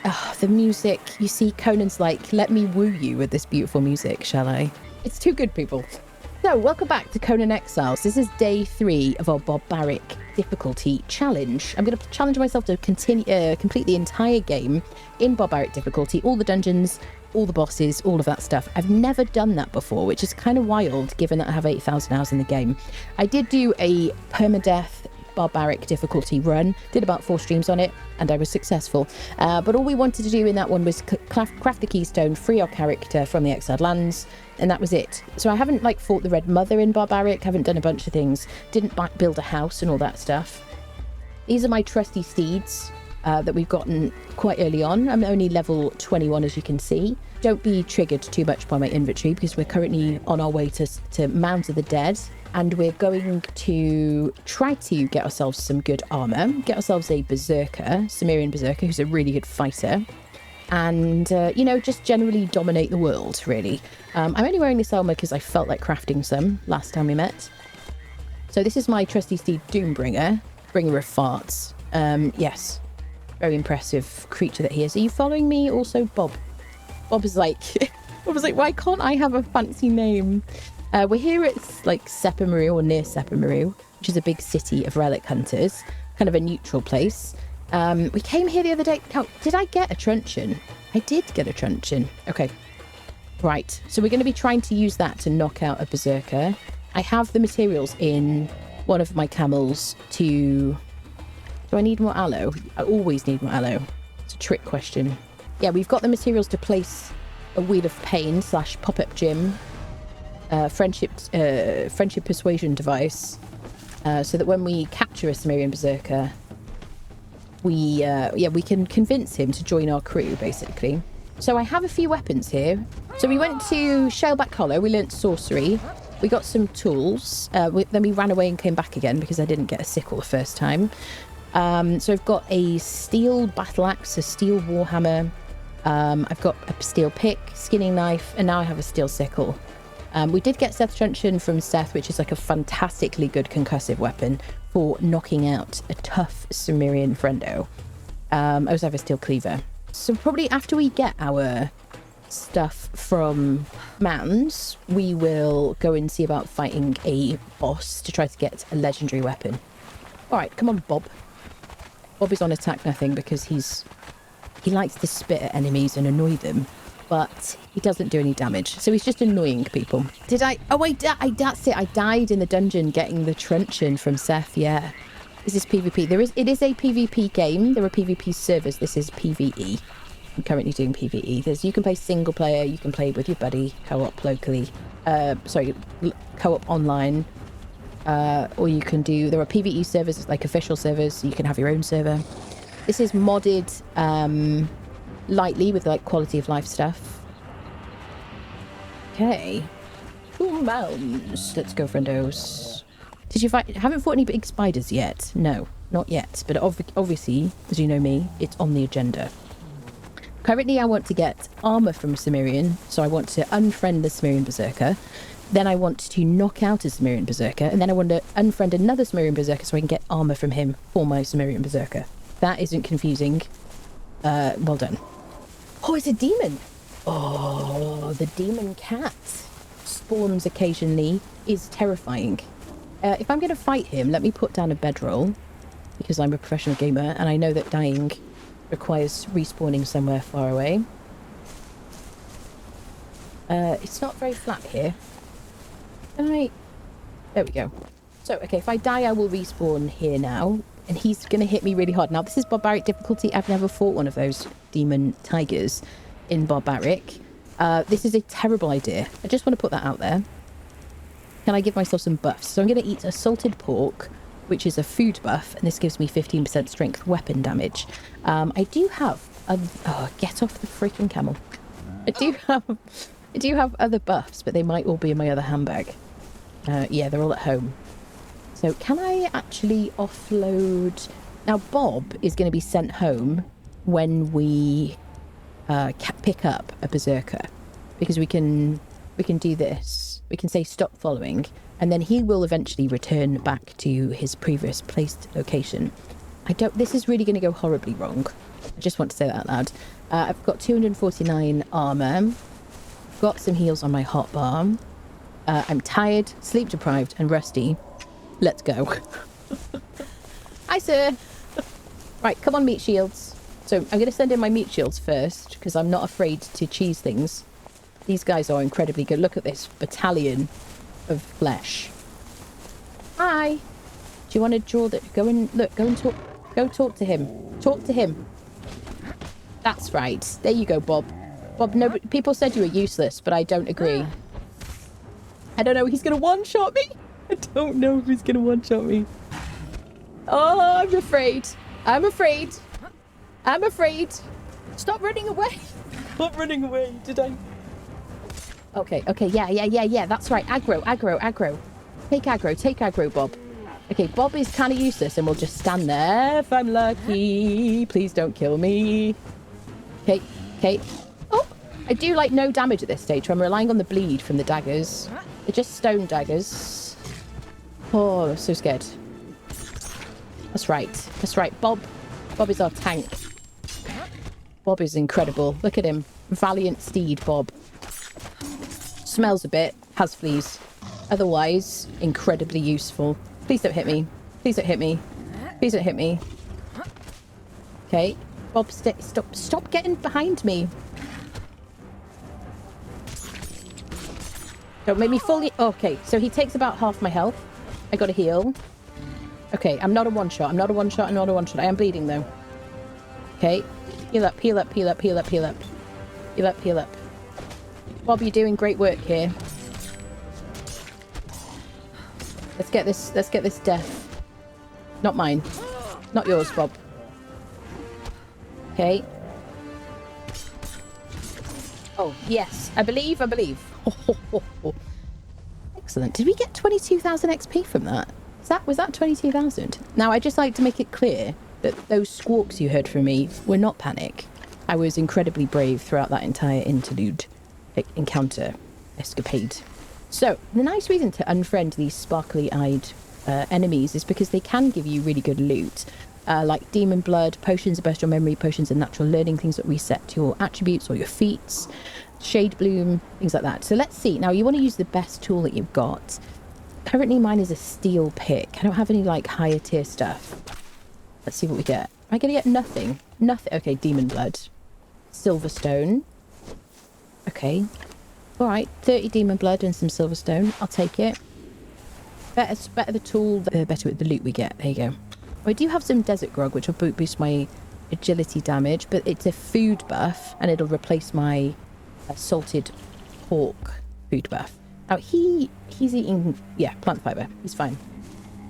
Oh, the music. You see, Conan's like, let me woo you with this beautiful music, shall I? It's too good, people. So, welcome back to Conan Exiles. This is day 3 of our Barbaric difficulty challenge. I'm going to challenge myself to complete the entire game in Barbaric difficulty, all the dungeons, all the bosses, all of that stuff. I've never done that before, which is kind of wild, given that I have 8,000 hours in the game. I did do a permadeath Barbaric difficulty run, did about 4 streams on it, and I was successful. But all we wanted to do in that one was craft the keystone, free our character from the exiled lands, and that was it. So I haven't fought the Red Mother in Barbaric, haven't done a bunch of things, didn't build a house and all that stuff. These are my trusty steeds that we've gotten quite early on. I'm only level 21, as you can see. Don't be triggered too much by my inventory, because we're currently on our way to Mounds of the Dead, and we're going to try to get ourselves some good armor, get ourselves a berserker, Cimmerian berserker, who's a really good fighter, and, just generally dominate the world, really. I'm only wearing this armor because I felt like crafting some last time we met. So this is my trusty steed, Doombringer, bringer of farts. Yes, very impressive creature that he is. Are you following me? Also, Bob. Bob was like, why can't I have a fancy name? We're here at Sepamaru, or near Sepamaru, which is a big city of relic hunters, kind of a neutral place. We came here the other day. Now, did I get a truncheon? I did get a truncheon. Okay. Right. So we're going to be trying to use that to knock out a berserker. I have the materials in one of my camels to... Do I need more aloe? I always need more aloe. It's a trick question. Yeah, we've got the materials to place a Wheel of Pain / pop-up gym, friendship persuasion device, so that when we capture a Cimmerian berserker, we can convince him to join our crew, basically. So I have a few weapons here. So we went to Shaleback Hollow, we learnt sorcery, we got some tools, then we ran away and came back again because I didn't get a sickle the first time. So I've got a steel battle axe, a steel warhammer, I've got a steel pick, skinning knife, and now I have a steel sickle. We did get Seth Truncheon from Seth, which is a fantastically good concussive weapon for knocking out a tough Cimmerian friendo. I also have a steel cleaver. So probably after we get our stuff from Mounds, we will go and see about fighting a boss to try to get a legendary weapon. All right, come on, Bob. Bob is on attack nothing because he likes to spit at enemies and annoy them, but he doesn't do any damage. So he's just annoying people. Did I? Oh, wait, that's it. I died in the dungeon getting the truncheon from Seth. Yeah. Is this PvP? It is a PvP game. There are PvP servers. This is PvE. I'm currently doing PvE. You can play single player. You can play with your buddy, co-op locally. Co-op online. Or you can do... There are PvE servers, like official servers. So you can have your own server. This is modded lightly with quality of life stuff. Okay. Cool Mounds. Let's go, friendos. Did you fight? Haven't fought any big spiders yet. No, not yet. But obviously, as you know me, it's on the agenda. Currently, I want to get armor from Cimmerian, so I want to unfriend the Cimmerian berserker. Then I want to knock out a Cimmerian berserker, and then I want to unfriend another Cimmerian berserker so I can get armor from him for my Cimmerian berserker. That isn't confusing. Well done. Oh, it's a demon. Oh, the demon cat spawns occasionally is terrifying. If I'm going to fight him, let me put down a bedroll, because I'm a professional gamer and I know that dying requires respawning somewhere far away. It's not very flat here. There we go. So, okay, if I die, I will respawn here now, and he's going to hit me really hard. Now, this is Barbaric difficulty. I've never fought one of those demon tigers in Barbaric. This is a terrible idea. I just want to put that out there. Can I give myself some buffs? So I'm going to eat a salted pork, which is a food buff, and this gives me 15% strength weapon damage. I do have... get off the freaking camel. I do have other buffs, but they might all be in my other handbag. Yeah, they're all at home. So can I actually offload... Now, Bob is going to be sent home when we pick up a berserker, because we can do this. We can say stop following, and then he will eventually return back to his previous placed location. This is really going to go horribly wrong. I just want to say that out loud. I've got 249 armor. Got some heals on my hotbar. I'm tired, sleep deprived, and rusty. Let's go. Hi, sir. Right, come on, meat shields. So I'm going to send in my meat shields first, because I'm not afraid to cheese things. These guys are incredibly good. Look at this battalion of flesh. Hi. Do you want to draw that? Go and look. Go and talk. Go talk to him. Talk to him. That's right. There you go, Bob. Bob, no, people said you were useless, but I don't agree. I don't know. He's going to one-shot me. I don't know if he's going to one-shot me. Oh, I'm afraid. I'm afraid. I'm afraid. Stop running away. Stop running away. Did I? Okay, okay. Yeah. That's right. Aggro. Take aggro, Bob. Okay, Bob is kind of useless and we'll just stand there if I'm lucky. Please don't kill me. Okay. Oh, I do like no damage at this stage. So I'm relying on the bleed from the daggers. They're just stone daggers. Oh, I'm so scared. That's right. Bob is our tank. Bob is incredible. Look at him. Valiant steed, Bob. Smells a bit. Has fleas. Otherwise, incredibly useful. Please don't hit me. Please don't hit me. Please don't hit me. Okay. Bob, stop getting behind me. Don't make me fully... Okay, so he takes about half my health. I got a heal. Okay, I'm not a one-shot. I'm not a one-shot. I am bleeding, though. Okay. Heal up. Bob, you're doing great work here. Let's get this death. Not mine. Not yours, Bob. Okay. Oh, yes. I believe. Excellent. Did we get 22,000 XP from that? Was that 22,000? Now, I'd just like to make it clear that those squawks you heard from me were not panic. I was incredibly brave throughout that entire interlude, encounter, escapade. So, the nice reason to unfriend these sparkly-eyed enemies is because they can give you really good loot, like demon blood, potions of bestial memory, potions of natural learning, things that reset your attributes or your feats, shade bloom, things like that. So let's see. Now, you want to use the best tool that you've got. Currently, mine is a steel pick. I don't have any, like, higher tier stuff. Let's see what we get. Am I going to get nothing? Nothing. Okay, demon blood. Silverstone. Okay. All right, 30 demon blood and some silverstone. I'll take it. Better the tool, the better the loot we get. There you go. Oh, I do have some desert grog, which will boost my agility damage, but it's a food buff, and it'll replace my salted pork food buff. Now, he's eating, yeah, plant fiber. He's fine.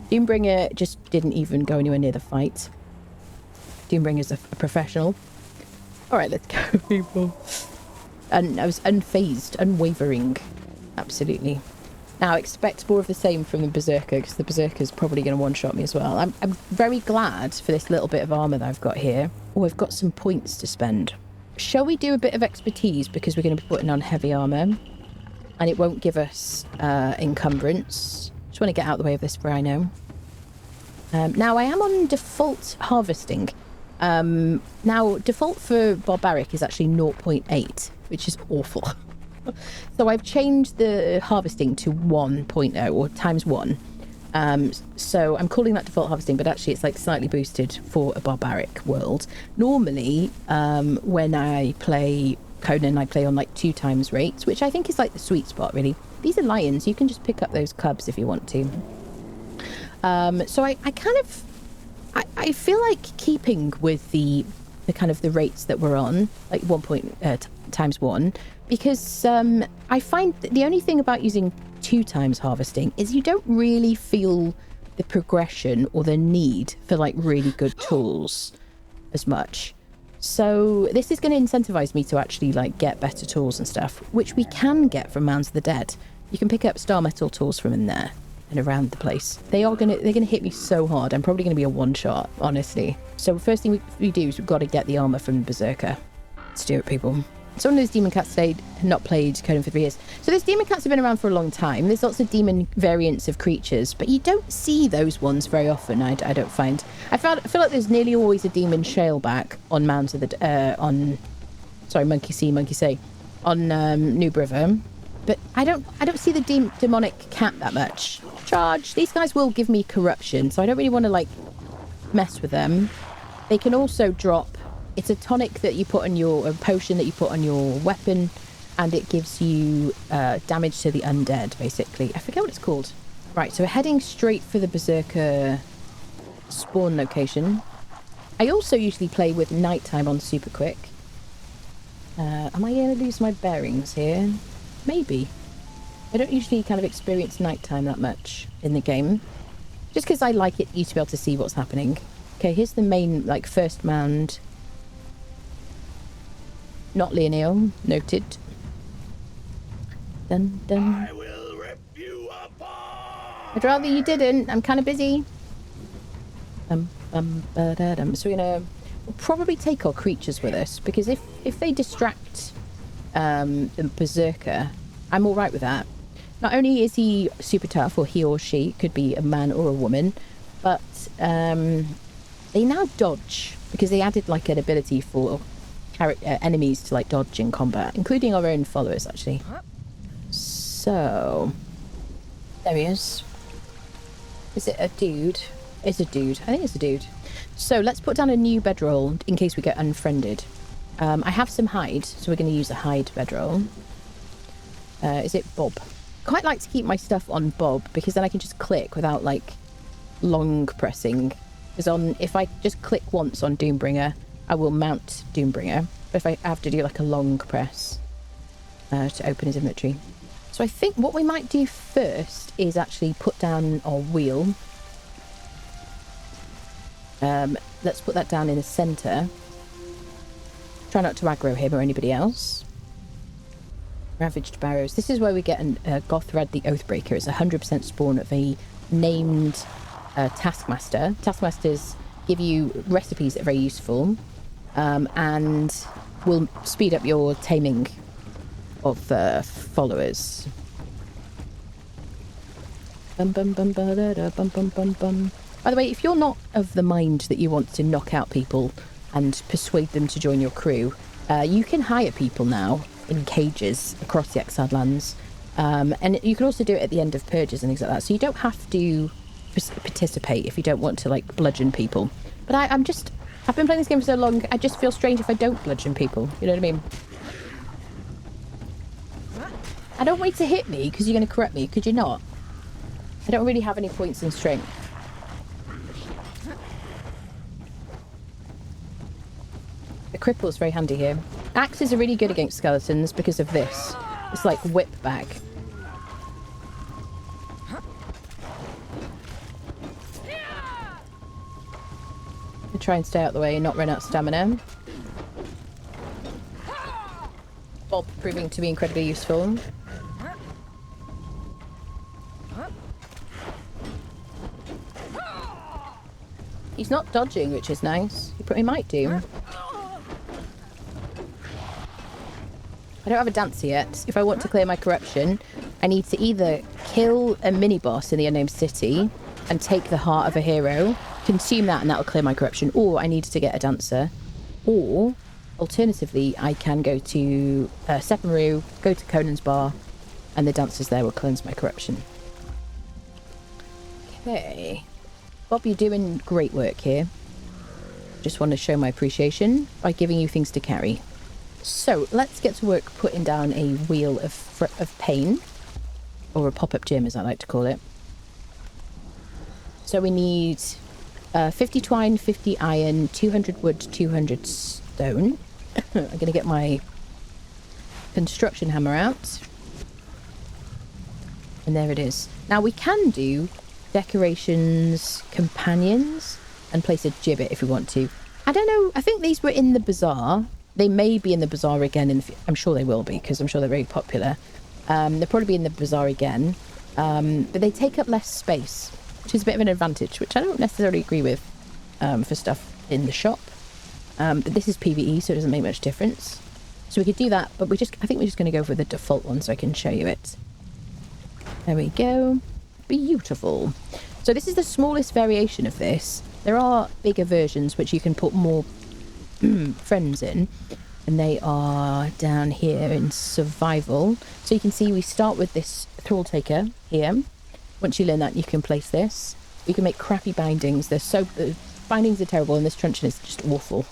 Doombringer just didn't even go anywhere near the fight. Doombringer's a professional. All right, let's go, people. And I was unfazed, unwavering. Absolutely. Now, expect more of the same from the Berserker, because the Berserker's probably going to one-shot me as well. I'm very glad for this little bit of armour that I've got here. Oh, I've got some points to spend. Shall we do a bit of expertise, because we're going to be putting on heavy armour, and it won't give us encumbrance. Just want to get out of the way of this for I know. Now, I am on default harvesting. Now, default for Barbaric is actually 0.8, which is awful. So I've changed the harvesting to 1.0 or times 1. So I'm calling that default harvesting, but actually it's like slightly boosted for a Barbaric world. Normally, when I play Conan, I play on like 2 times rates, which I think is like the sweet spot, really. These are lions. You can just pick up those cubs if you want to. So I kind of... I feel like keeping with the kind of the rates that we're on, like 1 times 1, because I find that the only thing about using 2 times harvesting is you don't really feel the progression or the need for like really good tools as much. So this is going to incentivize me to actually like get better tools and stuff, which we can get from Mounds of the Dead. You can pick up star metal tools from in there and around the place. They're gonna hit me so hard. I'm probably gonna be a one-shot, honestly. So first thing we do is we've got to get the armor from Berserker. Let's do it, people. It's one of those demon cats that had not played Conan for 3 years. So those demon cats have been around for a long time. There's lots of demon variants of creatures, but you don't see those ones very often, I don't find. I feel like there's nearly always a demon shaleback on Mounds of the... Monkey See, Monkey Say. On Noob River. But I don't see the demonic cat that much. Charge! These guys will give me corruption, so I don't really want to, like, mess with them. They can also drop... It's a tonic that you put on a potion that you put on your weapon, and it gives you damage to the undead, basically. I forget what it's called. Right, so we're heading straight for the Berserker spawn location. I also usually play with nighttime on super quick. Am I going to lose my bearings here? Maybe. I don't usually kind of experience nighttime that much in the game. Just because I like you to be able to see what's happening. Okay, here's the main, like, first mound. Not Leonel, noted. Dun dun. I will rip you apart. I'd rather you didn't. I'm kind of busy. So we'll probably take our creatures with us, because if they distract the Berserker, I'm all right with that. Not only is he super tough, or he or she, could be a man or a woman, but they now dodge, because they added like an ability for enemies to like dodge in combat, including our own followers actually. So there he is. Is it a dude? It's a dude. I think it's a dude. So let's put down a new bedroll in case we get unfriended. I have some hide, so we're going to use a hide bedroll. Is it Bob? Quite like to keep my stuff on Bob, because then I can just click without like long pressing. Because if I just click once on Doombringer, I will mount Doombringer. But if I have to do like a long press to open his inventory. So I think what we might do first is actually put down our wheel. Let's put that down in the centre. Try not to aggro him or anybody else. Ravaged Barrows. This is where we get Gothred the Oathbreaker. It's 100% spawn of a named Taskmaster. Taskmasters give you recipes that are very useful. And will speed up your taming of followers. Bum, bum, bum, ba, da, da, bum, bum, bum, bum. By the way, if you're not of the mind that you want to knock out people and persuade them to join your crew, you can hire people now in cages across the Exiled Lands. And you can also do it at the end of purges and things like that. So you don't have to participate if you don't want to, like, bludgeon people. But I've been playing this game for so long, I just feel strange if I don't bludgeon people. You know what I mean? I don't want you to hit me because you're going to correct me. Could you not? I don't really have any points in strength. The cripple's very handy here. Axes are really good against skeletons because of this. It's like whip back. I'll try and stay out of the way and not run out of stamina. Bob proving to be incredibly useful. He's not dodging, which is nice. He might do. I don't have a dancer yet. If I want to clear my corruption, I need to either kill a mini-boss in the Unnamed City and take the heart of a hero, consume that, and that'll clear my corruption, or I need to get a dancer. Or, alternatively, I can go to Sephiroth, go to Conan's bar, and the dancers there will cleanse my corruption. Okay. Bob, you're doing great work here. Just want to show my appreciation by giving you things to carry. So, let's get to work putting down a wheel of pain, or a pop-up gym as I like to call it. So we need 50 twine, 50 iron, 200 wood, 200 stone. I'm going to get my construction hammer out. And there it is. Now we can do decorations, companions, and place a gibbet if we want to. I don't know, I think these were in the bazaar. They may be in the bazaar again. I'm sure they will be, because I'm sure they're very popular. They'll probably be in the bazaar again. But they take up less space, which is a bit of an advantage, which I don't necessarily agree with for stuff in the shop. But this is PvE, so it doesn't make much difference. So we could do that, but I think we're just going to go for the default one so I can show you it. There we go. Beautiful. So this is the smallest variation of this. There are bigger versions which you can put more friends in, and they are down here in survival. So you can see we start with this thrall taker here. Once you learn that, you can place this. We can make crappy bindings. The bindings are terrible, and this truncheon is just awful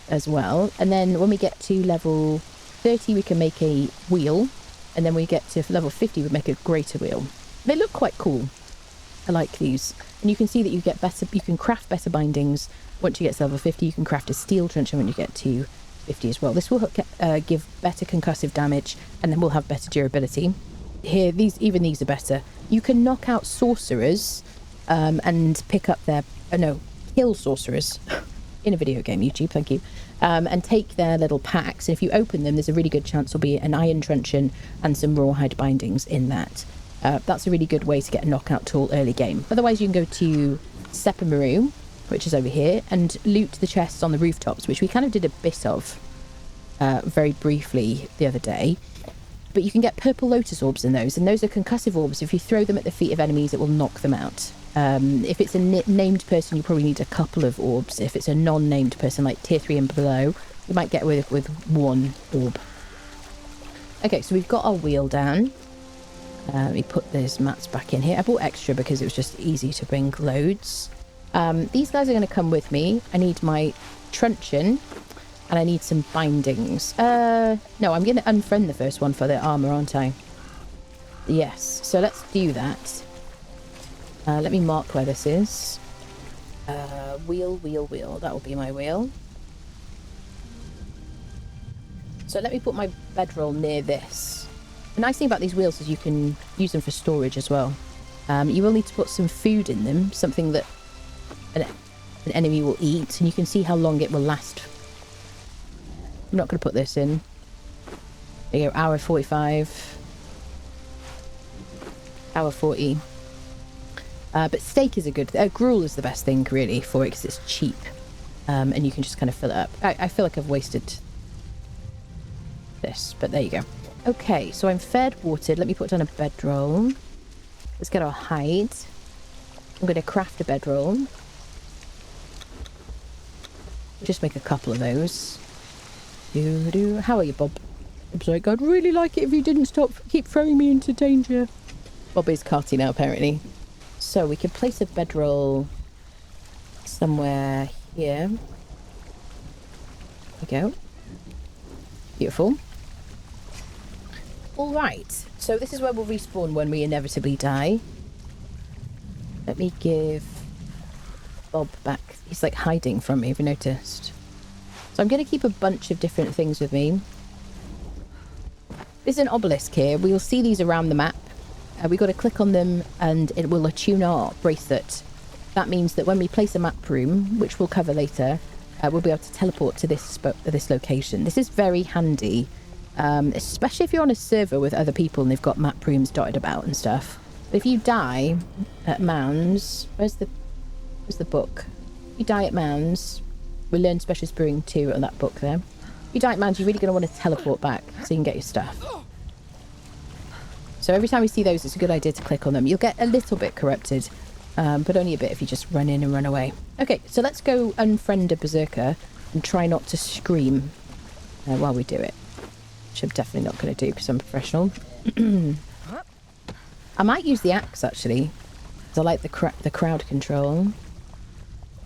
as well. And then when we get to level 30, we can make a wheel, and then we get to level 50, we make a greater wheel. They look quite cool. I like these. And you can see that you can craft better bindings once you get to level 50. You can craft a steel truncheon when you get to 50 as well. This will give better concussive damage, and then we'll have better durability. Here, even these are better. You can knock out sorcerers and pick up their... kill sorcerers in a video game, YouTube, thank you. And take their little packs. And if you open them, there's a really good chance there'll be an iron truncheon and some rawhide bindings in that. That's a really good way to get a knockout tool early game. Otherwise, you can go to Sepamaru, which is over here, and loot the chests on the rooftops, which we kind of did a bit of very briefly the other day. But you can get purple lotus orbs in those, and those are concussive orbs. If you throw them at the feet of enemies, it will knock them out. If it's a named person, you probably need a couple of orbs. If it's a non-named person, like tier 3 and below, you might get away with one orb. Okay, so we've got our wheel down. We put those mats back in here. I bought extra because it was just easy to bring loads. These guys are going to come with me. I need my truncheon, and I need some bindings. No, I'm going to unfriend the first one for their armor, aren't I? Yes, so let's do that. Let me mark where this is. Wheel. That will be my wheel. So let me put my bedroll near this. The nice thing about these wheels is you can use them for storage as well. You will need to put some food in them, something that an enemy will eat, and you can see how long it will last. I'm not going to put this in. There you go, hour 45. Hour 40. But steak is a good... gruel is the best thing, really, for it, because it's cheap. And you can just kind of fill it up. I feel like I've wasted this, but there you go. Okay, so I'm fed, watered. Let me put down a bedroll. Let's get our hide. I'm going to craft a bedroll. Just make a couple of those. How are you, Bob? Bob's like, I'd really like it if you didn't keep throwing me into danger. Bob is carty now, apparently. So we can place a bedroll somewhere here. There we go. Beautiful. All right, so this is where we'll respawn when we inevitably die. Let me give Bob back. He's like hiding from me, have you noticed? So I'm going to keep a bunch of different things with me. There's an obelisk here. We'll see these around the map. We've got to click on them and it will attune our bracelet. That means that when we place a map room, which we'll cover later, we'll be able to teleport to this location. This is very handy. Especially if you're on a server with other people and they've got map rooms dotted about and stuff. But if you die at Mounds, where's the book? If you die at Mounds, we learn Specialist Brewing 2 on that book there. If you die at Mounds, you're really going to want to teleport back so you can get your stuff. So every time we see those, it's a good idea to click on them. You'll get a little bit corrupted, but only a bit if you just run in and run away. Okay, so let's go unfriend a berserker and try not to scream while we do it. Which I'm definitely not going to do because I'm professional. I might use the axe actually, because I like the crowd control.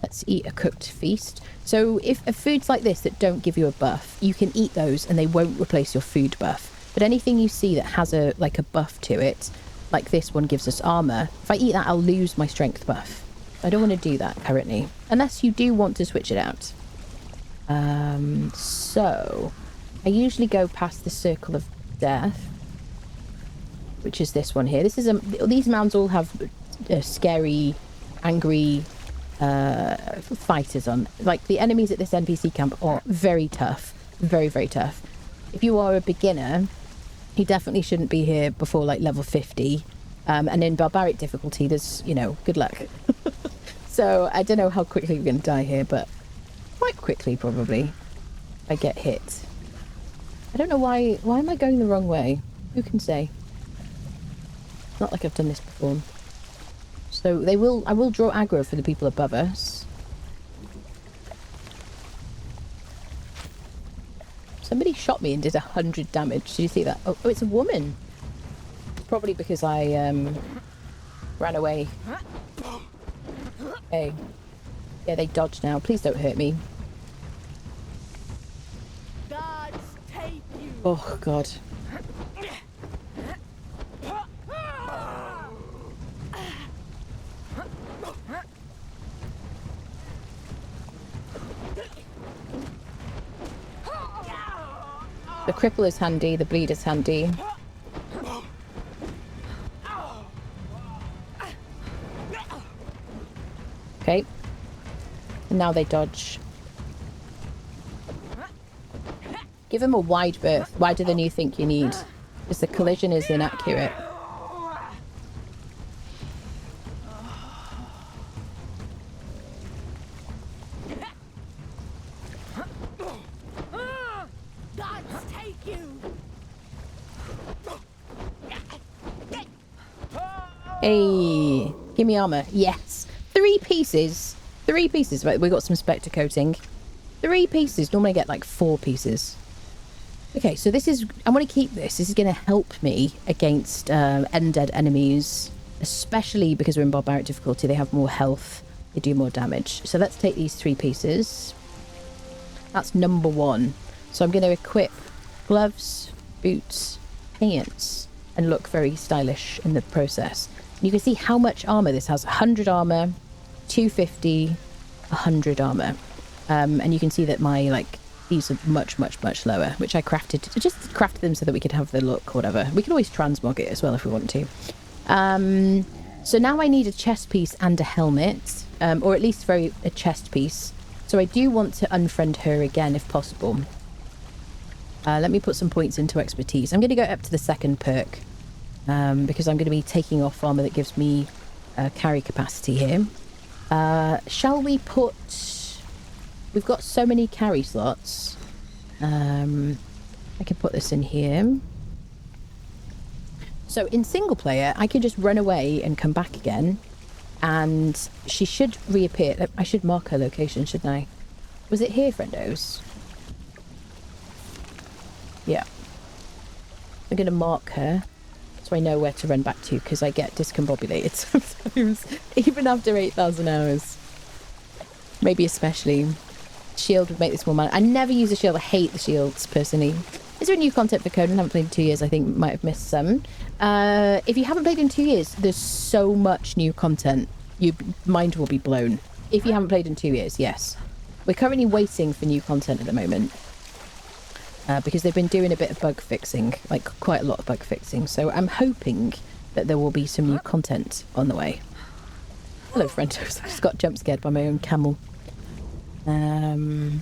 Let's eat a cooked feast. So if foods like this that don't give you a buff, you can eat those and they won't replace your food buff. But anything you see that has a buff to it, like this one gives us armor, if I eat that I'll lose my strength buff. I don't want to do that currently, unless you do want to switch it out. So I usually go past the circle of death, which is this one here. This is these mounds all have scary, angry fighters on. Like the enemies at this NPC camp are very tough, very, very tough. If you are a beginner, you definitely shouldn't be here before like level 50. And in barbaric difficulty, there's, good luck. So I don't know how quickly we're going to die here, but quite quickly probably. If I get hit. I don't know why. Why am I going the wrong way? Who can say? Not like I've done this before. So they will. I will draw aggro for the people above us. Somebody shot me and did 100 damage. Did you see that? Oh, it's a woman. Probably because I ran away. Okay. Yeah, they dodge now. Please don't hurt me. Oh, God. The cripple is handy. The bleed is handy. Okay. And now they dodge. Give them a wide berth. Wider than you think you need. Because the collision is inaccurate. Hey, give me armor. Yes. 3 pieces. 3 pieces. Right, we got some spectre coating. 3 pieces. Normally I get like 4 pieces. Okay, so this is... I want to keep this. This is going to help me against undead enemies. Especially because we're in barbaric difficulty. They have more health. They do more damage. So let's take these 3 pieces. That's number 1. So I'm going to equip gloves, boots, pants, and look very stylish in the process. You can see how much armor this has. 100 armor, 250, 100 armor. And you can see that my, like, these are much, much, much lower, which I crafted. I just crafted them so that we could have the look or whatever. We could always transmog it as well if we want to. So now I need a chest piece and a helmet, or at least a chest piece. So I do want to unfriend her again if possible. Let me put some points into expertise. I'm going to go up to the 2nd perk. Because I'm going to be taking off armor that gives me carry capacity here. Shall we put... We've got so many carry slots. I can put this in here. So in single player, I can just run away and come back again. And she should reappear. I should mark her location, shouldn't I? Was it here, friendos? Yeah. I'm going to mark her. So I know where to run back to, because I get discombobulated sometimes, even after 8,000 hours. Maybe especially. Shield would make this more man. I never use a shield. I hate the shields, personally. Is there new content for Conan? I haven't played in 2 years. I think might have missed some. If you haven't played in 2 years, there's so much new content. Your mind will be blown. If you haven't played in 2 years, yes. We're currently waiting for new content at the moment. Because they've been doing a bit of bug fixing, like quite a lot of bug fixing. So I'm hoping that there will be some new content on the way. Hello, friendos. I just got jump scared by my own camel. On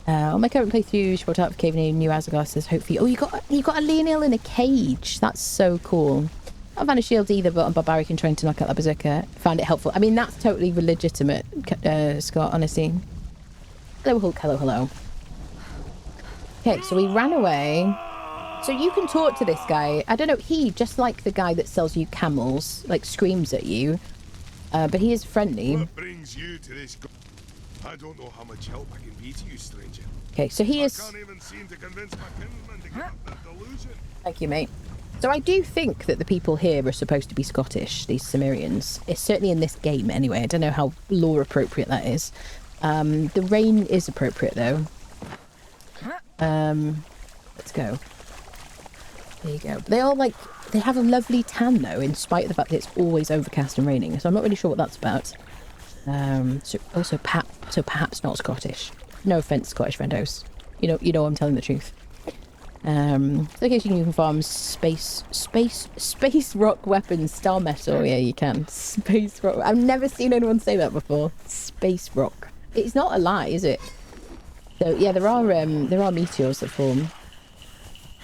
my current playthrough, she brought out of Cave Name, New Asgard says, hopefully. Oh, you got a Leonil in a cage. That's so cool. I haven't found a shield either, but on Barbaric and trying to knock out that berserker. Found it helpful. I mean, that's totally legitimate, Scott, honestly. Hello, Hulk. Hello, hello. Okay, so we ran away. So you can talk to this guy. I don't know, he, just like the guy that sells you camels, like screams at you. But he is friendly. What brings you to this? I don't know how much help I can be to you, stranger. Okay, so he is... I can't even seem to convince my kinsman to give up that delusion. Thank you, mate. So I do think that the people here are supposed to be Scottish, these Cimmerians. It's certainly in this game anyway. I don't know how lore appropriate that is. The rain is appropriate though. Let's go. There you go. They all like, they have a lovely tan though, in spite of the fact that it's always overcast and raining. So I'm not really sure what that's about. So also perhaps not Scottish. No offense, Scottish friendos. You know I'm telling the truth. Location you can farm space rock weapons, star metal. Yeah, you can. Space rock. I've never seen anyone say that before. Space rock. It's not a lie, is it? So yeah, there are meteors that form.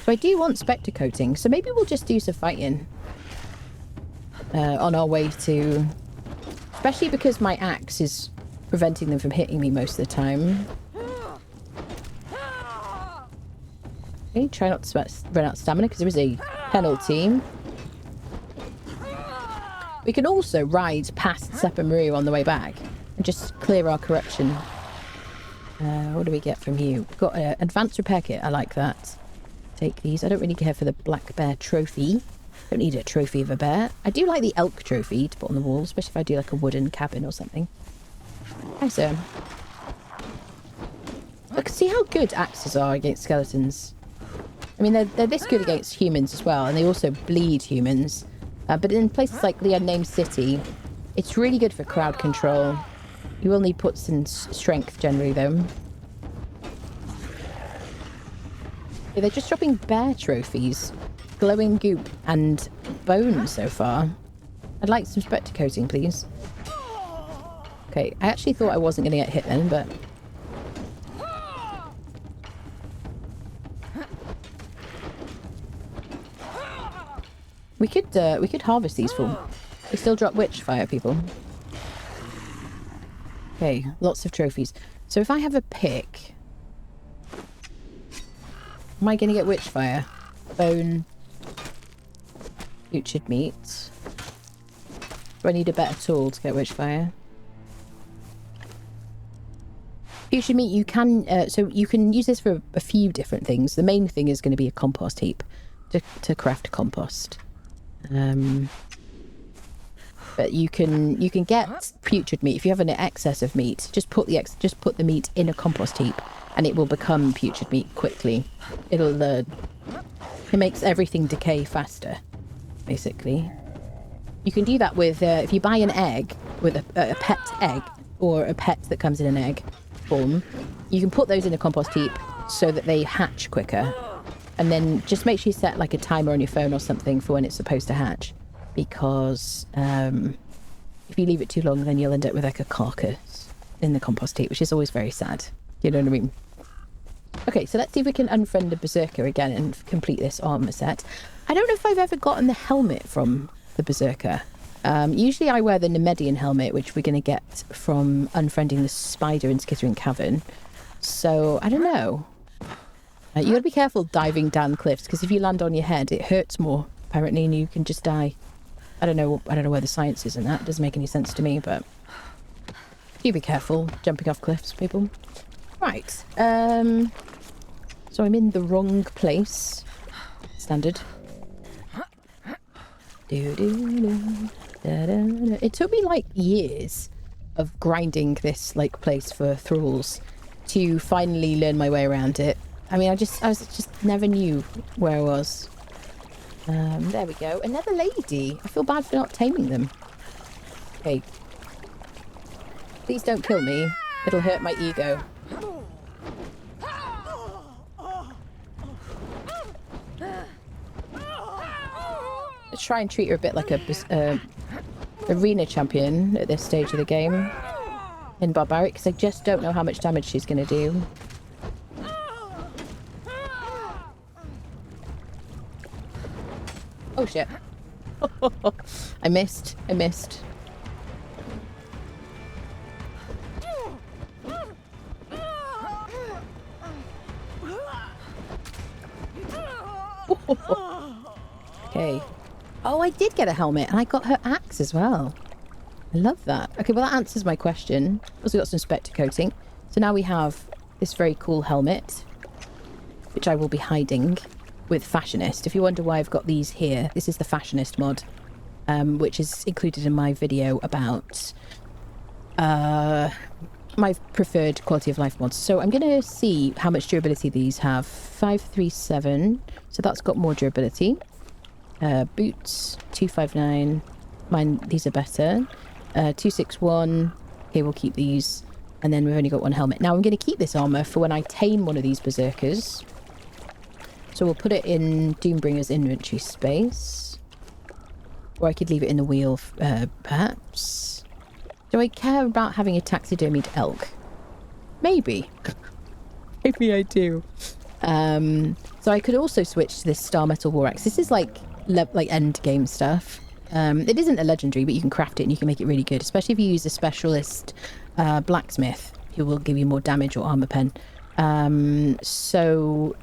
So I do want spectre coating. So maybe we'll just do some fighting on our way to. Especially because my axe is preventing them from hitting me most of the time. Okay, try not to run out of stamina because there is a penalty. We can also ride past Seppa Maria on the way back and just clear our corruption. What do we get from you? We've got an advanced repair kit. I like that. Take these. I don't really care for the black bear trophy. Don't need a trophy of a bear. I do like the elk trophy to put on the wall, especially if I do like a wooden cabin or something. Hi, sir. Look, see how good axes are against skeletons. I mean, they're this good against humans as well, and they also bleed humans. But in places like the Unnamed City, it's really good for crowd control. You will need puts and strength generally, though. Yeah, they're just dropping bear trophies, glowing goop, and bones so far. I'd like some spectre coating, please. Okay, I actually thought I wasn't going to get hit then, but... We could harvest these for... They still drop witch fire, people. Okay, lots of trophies. So if I have a pick... Am I going to get witch fire? Bone. Butchered meat. Do I need a better tool to get witch fire? Butchered meat, you can... so you can use this for a few different things. The main thing is going to be a compost heap to craft compost. But you can get putrid meat if you have an excess of meat. Just put the meat in a compost heap, and it will become putrid meat quickly. It makes everything decay faster, basically. You can do that with if you buy an egg with a pet egg or a pet that comes in an egg form. You can put those in a compost heap so that they hatch quicker. And then just make sure you set like a timer on your phone or something for when it's supposed to hatch. Because if you leave it too long, then you'll end up with like a carcass in the compost heap, which is always very sad. You know what I mean? Okay, so let's see if we can unfriend the Berserker again and complete this armor set. I don't know if I've ever gotten the helmet from the Berserker. Usually I wear the Nemedian helmet, which we're going to get from unfriending the spider in Skittering Cavern. So, I don't know. You gotta be careful diving down cliffs, because if you land on your head, it hurts more, apparently, and you can just die. I don't know where the science is in that. It doesn't make any sense to me, but you be careful jumping off cliffs, people. Right. So I'm in the wrong place. Standard. It took me like years of grinding this like place for thralls to finally learn my way around it. I mean, I just never knew where I was. There we go. Another lady. I feel bad for not taming them. Okay. Please don't kill me. It'll hurt my ego. Let's try and treat her a bit like a arena champion at this stage of the game in Barbaric, because I just don't know how much damage she's going to do. Oh shit. I missed. Okay. Oh, I did get a helmet, and I got her axe as well. I love that. Okay, well that answers my question. Also got some spectre coating. So now we have this very cool helmet, which I will be hiding with Fashionist. If you wonder why I've got these here, this is the Fashionist mod, which is included in my video about my preferred quality of life mods. So I'm going to see how much durability these have. 537, so that's got more durability. Boots, 259. Mine, these are better. 261. Okay, we'll keep these. And then we've only got one helmet. Now I'm going to keep this armor for when I tame one of these berserkers. So we'll put it in Doombringer's inventory space. Or I could leave it in the wheel, perhaps. Do I care about having a taxidermied elk? Maybe. Maybe I do. So I could also switch to this Star Metal War Axe. This is like end game stuff. It isn't a legendary, but you can craft it and you can make it really good, especially if you use a specialist blacksmith who will give you more damage or armor pen. So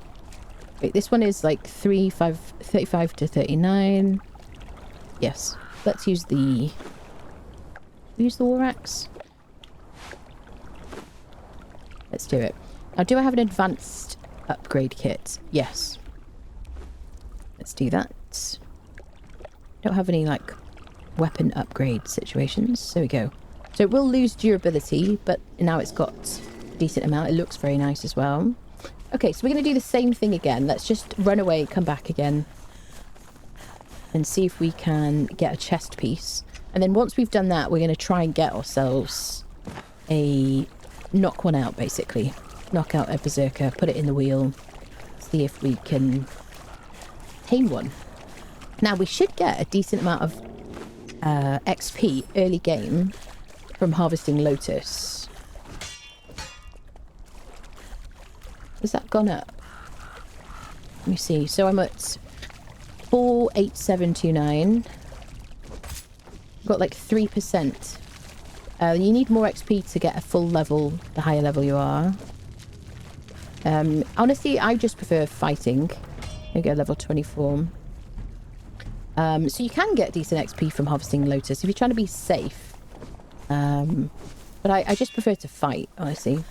Wait, this one is like 35 to 39. Yes. Let's use the... war axe. Let's do it. Now, do I have an advanced upgrade kit? Yes. Let's do that. Don't have any, like, weapon upgrade situations. There we go. So it will lose durability, but now it's got a decent amount. It looks very nice as well. Okay, so we're going to do the same thing again. Let's just run away, come back again, and see if we can get a chest piece. And then once we've done that, we're going to try and get ourselves a... knock one out, basically. Knock out a berserker, put it in the wheel, see if we can tame one. Now, we should get a decent amount of XP early game from harvesting lotus. Has that gone up? Let me see. So I'm at 48729. Got like 3%. You need more XP to get a full level, the higher level you are. Honestly, I just prefer fighting. There we go, level 24. So you can get decent XP from harvesting lotus if you're trying to be safe. But I just prefer to fight, honestly. I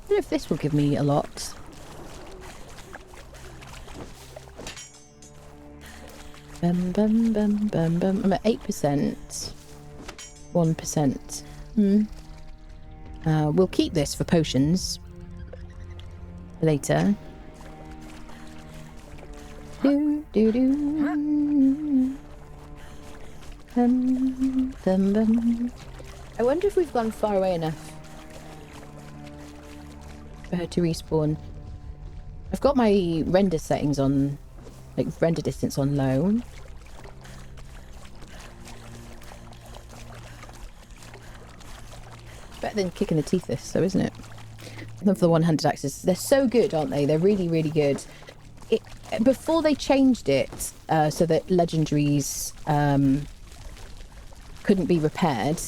don't know if this will give me a lot. Bum, bum, bum, bum, bum. I'm at 8%. 1%. We'll keep this for potions later. Do do do. Bum, bum, bum. I wonder if we've gone far away enough for her to respawn. I've got my render settings on, like render distance on low. Better than kicking the teeth this, though, isn't it? I love the one-handed axes. They're so good, aren't they? They're really, really good. Before they changed it so that legendaries couldn't be repaired,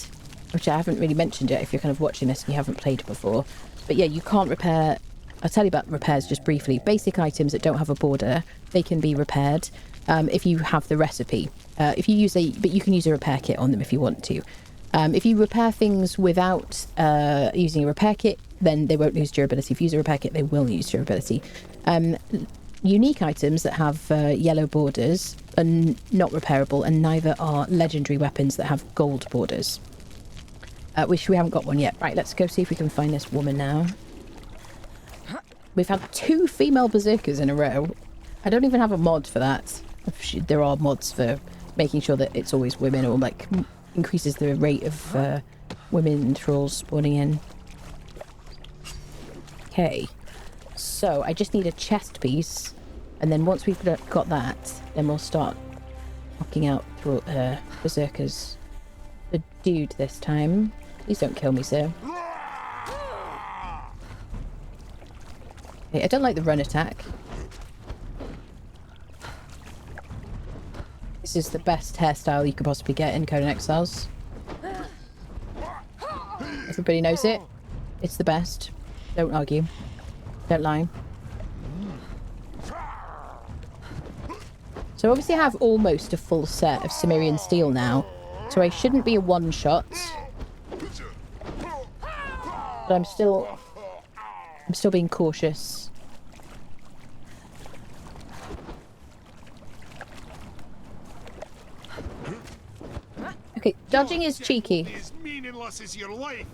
which I haven't really mentioned yet if you're kind of watching this and you haven't played before. But yeah, you can't repair... I'll tell you about repairs just briefly. Basic items that don't have a border, they can be repaired if you have the recipe. If you use but you can use a repair kit on them if you want to. If you repair things without using a repair kit, then they won't lose durability. If you use a repair kit, they will lose durability. Unique items that have yellow borders are not repairable, and neither are legendary weapons that have gold borders. Which we haven't got one yet. Right, let's go see if we can find this woman now. We've had 2 female berserkers in a row. I don't even have a mod for that. There are mods for making sure that it's always women, or like increases the rate of women trolls spawning in. Okay, so I just need a chest piece, and then once we've got that, then we'll start knocking out berserkers. The dude this time. Please don't kill me, sir. Okay, I don't like the run attack. This is the best hairstyle you could possibly get in Conan Exiles. Everybody knows it. It's the best. Don't argue. Don't lie. So obviously I have almost a full set of Cimmerian steel now, so I shouldn't be a one-shot. But I'm still being cautious. Okay, dodging is cheeky. As meaningless as your life.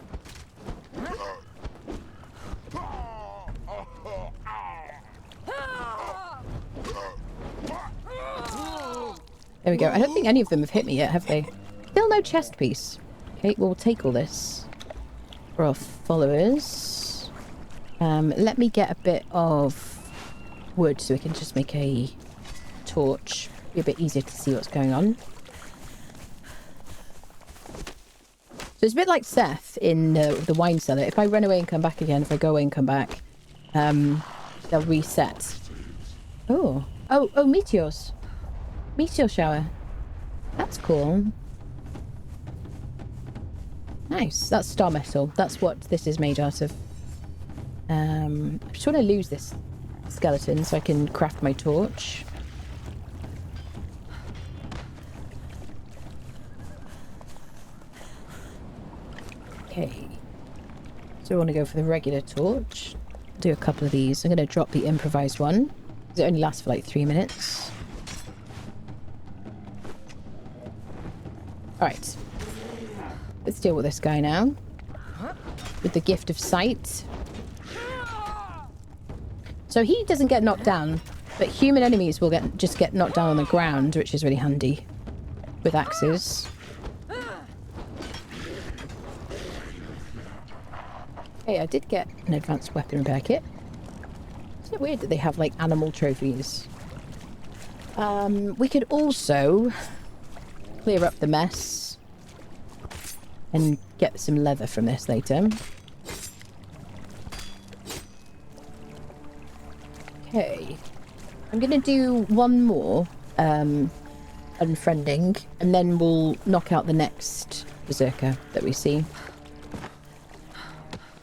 There we go. I don't think any of them have hit me yet, have they? Still no chest piece. Okay, we'll take all this for our followers. Let me get a bit of wood so we can just make a torch. Be a bit easier to see what's going on. So it's a bit like Seth in the wine cellar. If I run away and come back again, if I go away and come back, they'll reset. Oh, meteors. Meteor shower. That's cool. Nice. That's star metal. That's what this is made out of. I just want to lose this skeleton so I can craft my torch. Okay. So I want to go for the regular torch. Do a couple of these. I'm going to drop the improvised one. It only lasts for like 3 minutes. Alright. Let's deal with this guy now. With the gift of sight. So he doesn't get knocked down, but human enemies will just get knocked down on the ground, which is really handy with axes. Hey, I did get an advanced weapon repair kit. Isn't it weird that they have like animal trophies? We could also clear up the mess and get some leather from this later. Okay. I'm going to do one more unfriending, and then we'll knock out the next berserker that we see.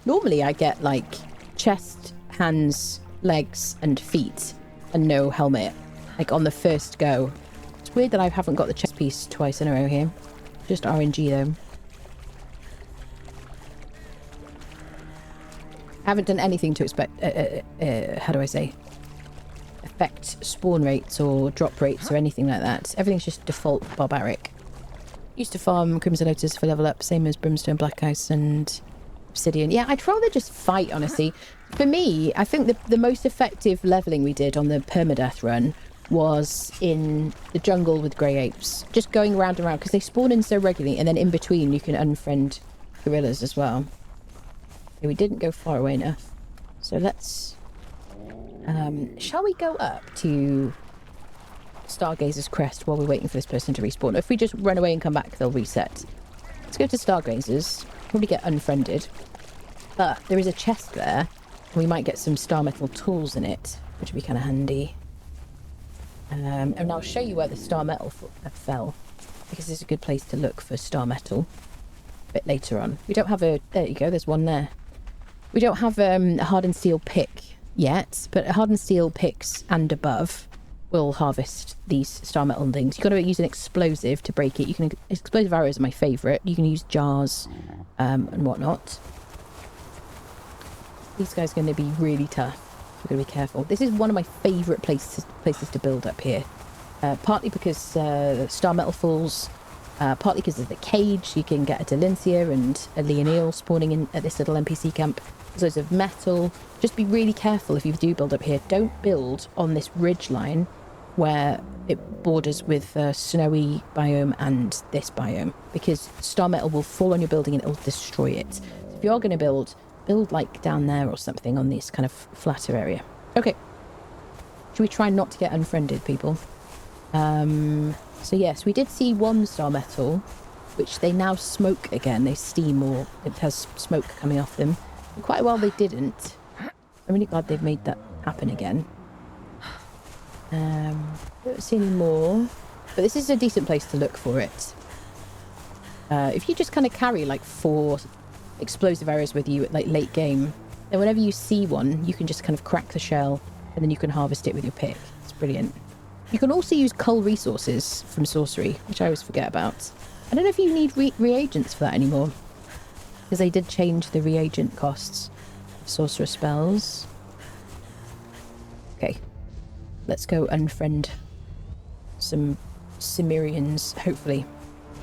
Normally I get like chest, hands, legs and feet and no helmet, like on the first go. It's weird that I haven't got the chest piece twice in a row here. Just RNG though. I haven't done anything to expect, how do I say? Affect spawn rates or drop rates or anything like that. Everything's just default barbaric. Used to farm Crimson Lotus for level up, same as Brimstone, Black Ice and Obsidian. Yeah, I'd rather just fight, honestly. For me, I think the most effective leveling we did on the permadeath run was in the jungle with grey apes. Just going around and around, because they spawn in so regularly, and then in between you can unfriend gorillas as well. Okay, we didn't go far away enough. So let's... shall we go up to Stargazer's Crest while we're waiting for this person to respawn? If we just run away and come back, they'll reset. Let's go to Stargazer's. Probably get unfriended. But there is a chest there. And we might get some star metal tools in it, which would be kind of handy. And I'll show you where the star metal fell, because it's a good place to look for star metal a bit later on. We don't have a... There you go, there's one there. We don't have a hardened steel pick yet, but hardened steel picks and above will harvest these star metal things. You've got to use an explosive to break it. You can... Explosive arrows are my favourite. You can use jars and whatnot. These guys are going to be really tough. We're going to be careful. This is one of my favourite places to build up here. Partly because star metal falls, partly because of the cage. You can get a Delincia and a Leonil spawning in at this little NPC camp. There's loads of metal. Just be really careful if you do build up here. Don't build on this ridge line where it borders with snowy biome and this biome, because star metal will fall on your building and it'll destroy it. So if you're going to build like down there or something on this kind of flatter area. Okay. Should we try not to get unfriended, people? So yes, we did see one star metal, which they now smoke again. They steam, or it has smoke coming off them. And quite a while they didn't. I'm really glad they've made that happen again. Don't see any more. But this is a decent place to look for it. If you just kind of carry like 4 explosive arrows with you at like late game, then whenever you see one, you can just kind of crack the shell and then you can harvest it with your pick. It's brilliant. You can also use cull resources from sorcery, which I always forget about. I don't know if you need reagents for that anymore, because they did change the reagent costs of sorcerer spells. Okay, let's go unfriend some Cimmerians, hopefully.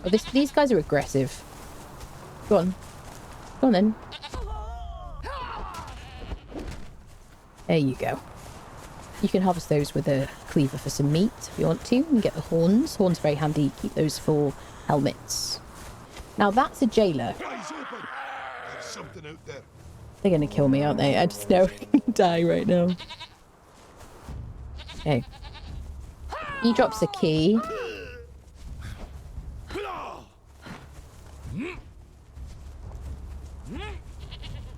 Oh, these guys are aggressive. Go on. Go on then. There you go. You can harvest those with a cleaver for some meat if you want to. You can get the horns. Horns are very handy. Keep those for helmets. Now that's a jailer. Eyes open. There's something out there. They're going to kill me, aren't they? I just know I'm going to die right now. Okay. He drops a key.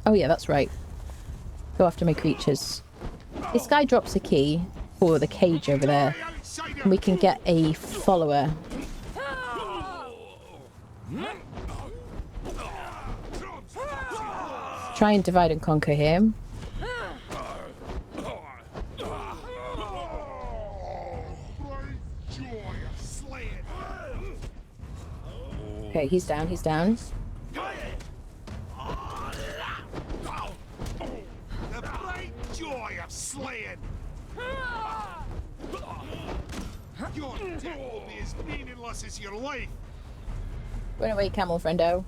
Oh yeah, that's right. Go after my creatures. This guy drops a key for the cage over there, and we can get a follower. Try and divide and conquer him. Okay, he's down, he's down. The bright joy of slaying! Your death will be as meaningless as your life! Run away, camel friendo.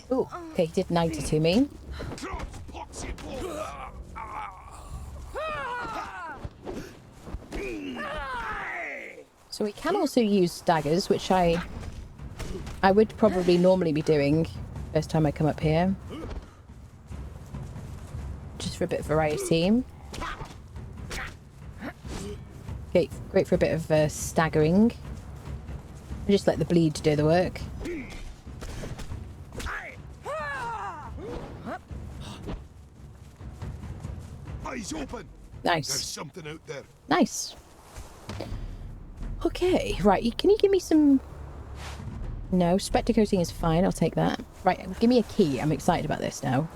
Ooh, okay, he did 90 to me. So we can also use daggers, which I would probably normally be doing first time I come up here. Just for a bit of variety. Okay, great for a bit of staggering. Just let the bleed do the work. Eyes open! Nice. There's something out there. Nice. Okay, right, can you give me some... No, spectre coating is fine, I'll take that. Right, give me a key, I'm excited about this now.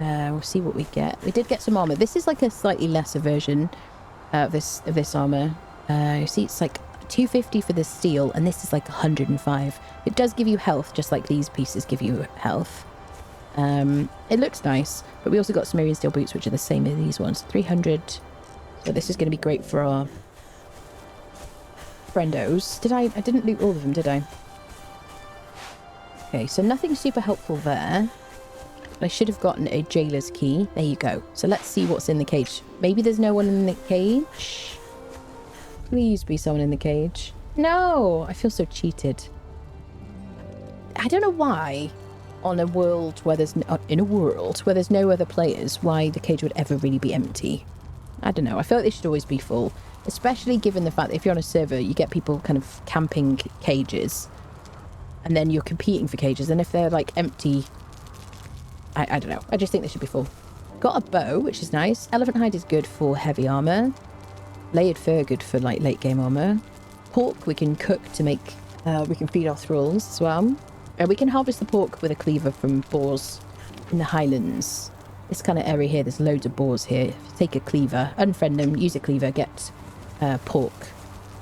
We'll see what we get. We did get some armour. This is like a slightly lesser version of this armour. You see, it's like 250 for the steel, and this is like 105. It does give you health, just like these pieces give you health. It looks nice, but we also got Sumerian steel boots, which are the same as these ones. 300. So this is going to be great for our friendos. I didn't loot all of them, did I? Okay, so nothing super helpful there. I should have gotten a jailer's key. There you go. So let's see what's in the cage. Maybe there's no one in the cage. Please be someone in the cage. No, I feel so cheated. I don't know why in a world where there's no other players, why the cage would ever really be empty. I don't know. I feel like they should always be full, especially given the fact that if you're on a server, you get people kind of camping cages, and then you're competing for cages, and if they're like empty, I don't know. I just think they should be full. Got a bow, which is nice. Elephant hide is good for heavy armor. Layered fur good for like late game armor. Pork we can cook to make. We can feed our thralls as well. We can harvest the pork with a cleaver from boars in the Highlands. This kind of area here, there's loads of boars here. If you take a cleaver, unfriend them, use a cleaver, get pork,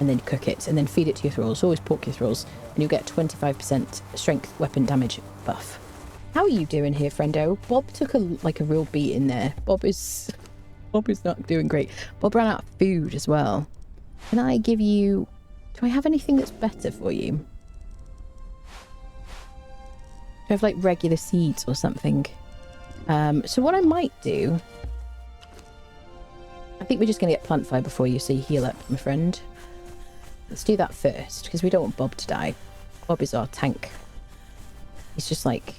and then cook it, and then feed it to your thralls. Always pork your thralls, and you'll get 25% strength weapon damage buff. How are you doing here, friendo? Bob took a real beat in there. Bob is not doing great. Bob ran out of food as well. Can I give you... Do I have anything that's better for you? Do I have like regular seeds or something? So what I might do... I think we're just going to get plant fibre for you so you heal up, my friend. Let's do that first, because we don't want Bob to die. Bob is our tank. He's just like...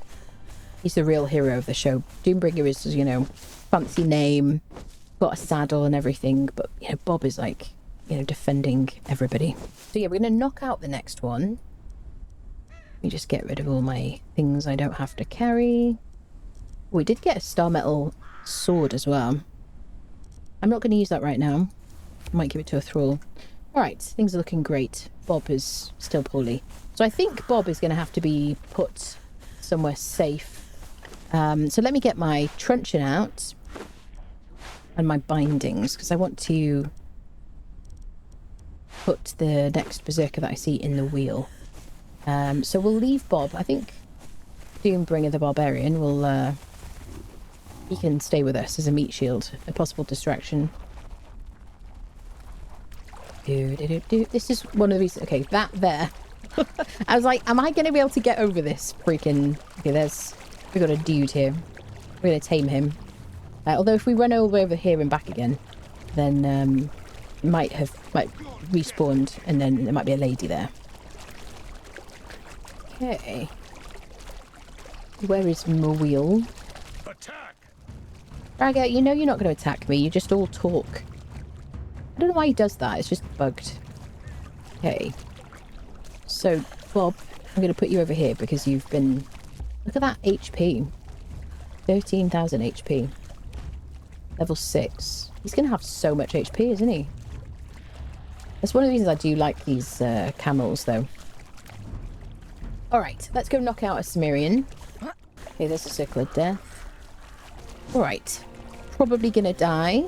He's the real hero of the show. Doombringer is, you know, fancy name, got a saddle and everything, but, you know, Bob is like, you know, defending everybody. So yeah, we're going to knock out the next one. Let me just get rid of all my things I don't have to carry. We did get a star metal sword as well. I'm not going to use that right now. I might give it to a thrall. Alright, things are looking great. Bob is still poorly. So I think Bob is going to have to be put somewhere safe. So let me get my truncheon out and my bindings, because I want to put the next berserker that I see in the wheel. So we'll leave Bob. I think Doombringer the Barbarian will... he can stay with us as a meat shield, a possible distraction. This is one of the reasons... Okay, that there. I was like, am I going to be able to get over this freaking... Okay, we've got a dude here. We're going to tame him. Although if we run all the way over here and back again, then might respawned, and then there might be a lady there. Okay. Where is my wheel? Attack! Braga, you know you're not going to attack me. You just all talk. I don't know why he does that. It's just bugged. Okay. So, Bob, I'm going to put you over here because you've been... Look at that HP. 13,000 HP. Level 6. He's going to have so much HP, isn't he? That's one of the reasons I do like these camels, though. Alright, let's go knock out a Sumerian. Okay, there's a circle of death. Alright. Probably going to die.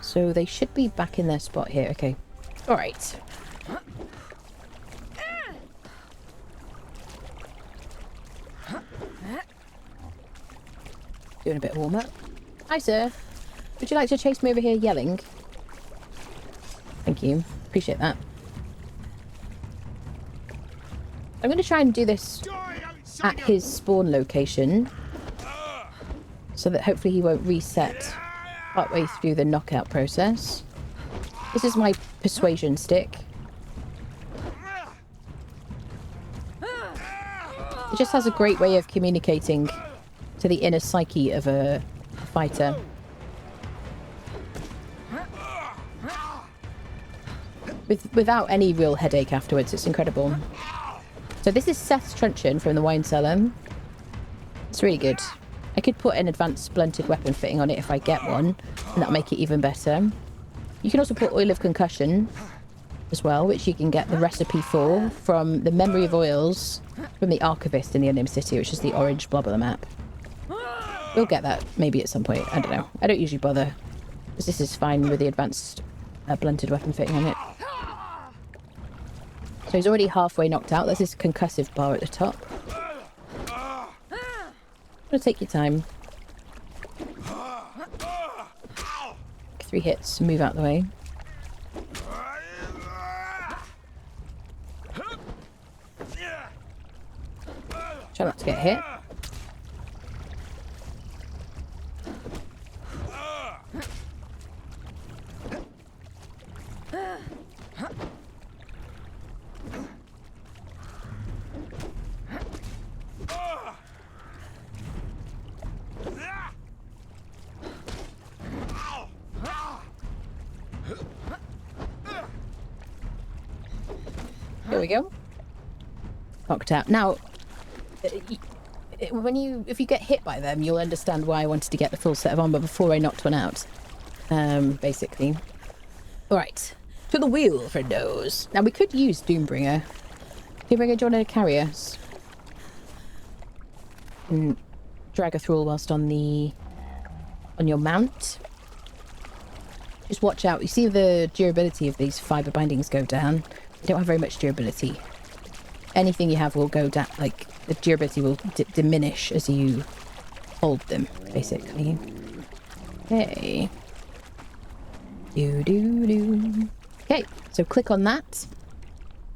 So they should be back in their spot here. Okay. Alright. Doing a bit of warm-up. Hi, sir. Would you like to chase me over here yelling? Thank you. Appreciate that. I'm going to try and do this at his spawn location so that hopefully he won't reset partway through the knockout process. This is my persuasion stick. It just has a great way of communicating to the inner psyche of a fighter. Without any real headache afterwards. It's incredible. So this is Seth's truncheon from the wine cellar. It's really good. I could put an advanced blunted weapon fitting on it if I get one, and that'll make it even better. You can also put oil of concussion as well, which you can get the recipe for from the memory of oils from the archivist in the Unknown City, which is the orange blob on the map. We'll get that maybe at some point. I don't know. I don't usually bother, because this is fine with the advanced blunted weapon fitting on it. So he's already halfway knocked out. There's this concussive bar at the top. Gonna take your time. 3 hits, move out the way. Try not to get hit. There we go. Knocked out. Now, if you get hit by them, you'll understand why I wanted to get the full set of armor before I knocked one out. Basically. Alright. To the wheel, friendos. Now, we could use Doombringer. Doombringer, do you want to carry us? And drag a thrall whilst on your mount. Just watch out. You see the durability of these fibre bindings go down. They don't have very much durability. Anything you have will go down, like, the durability will diminish as you hold them, basically. Okay. Okay, so click on that.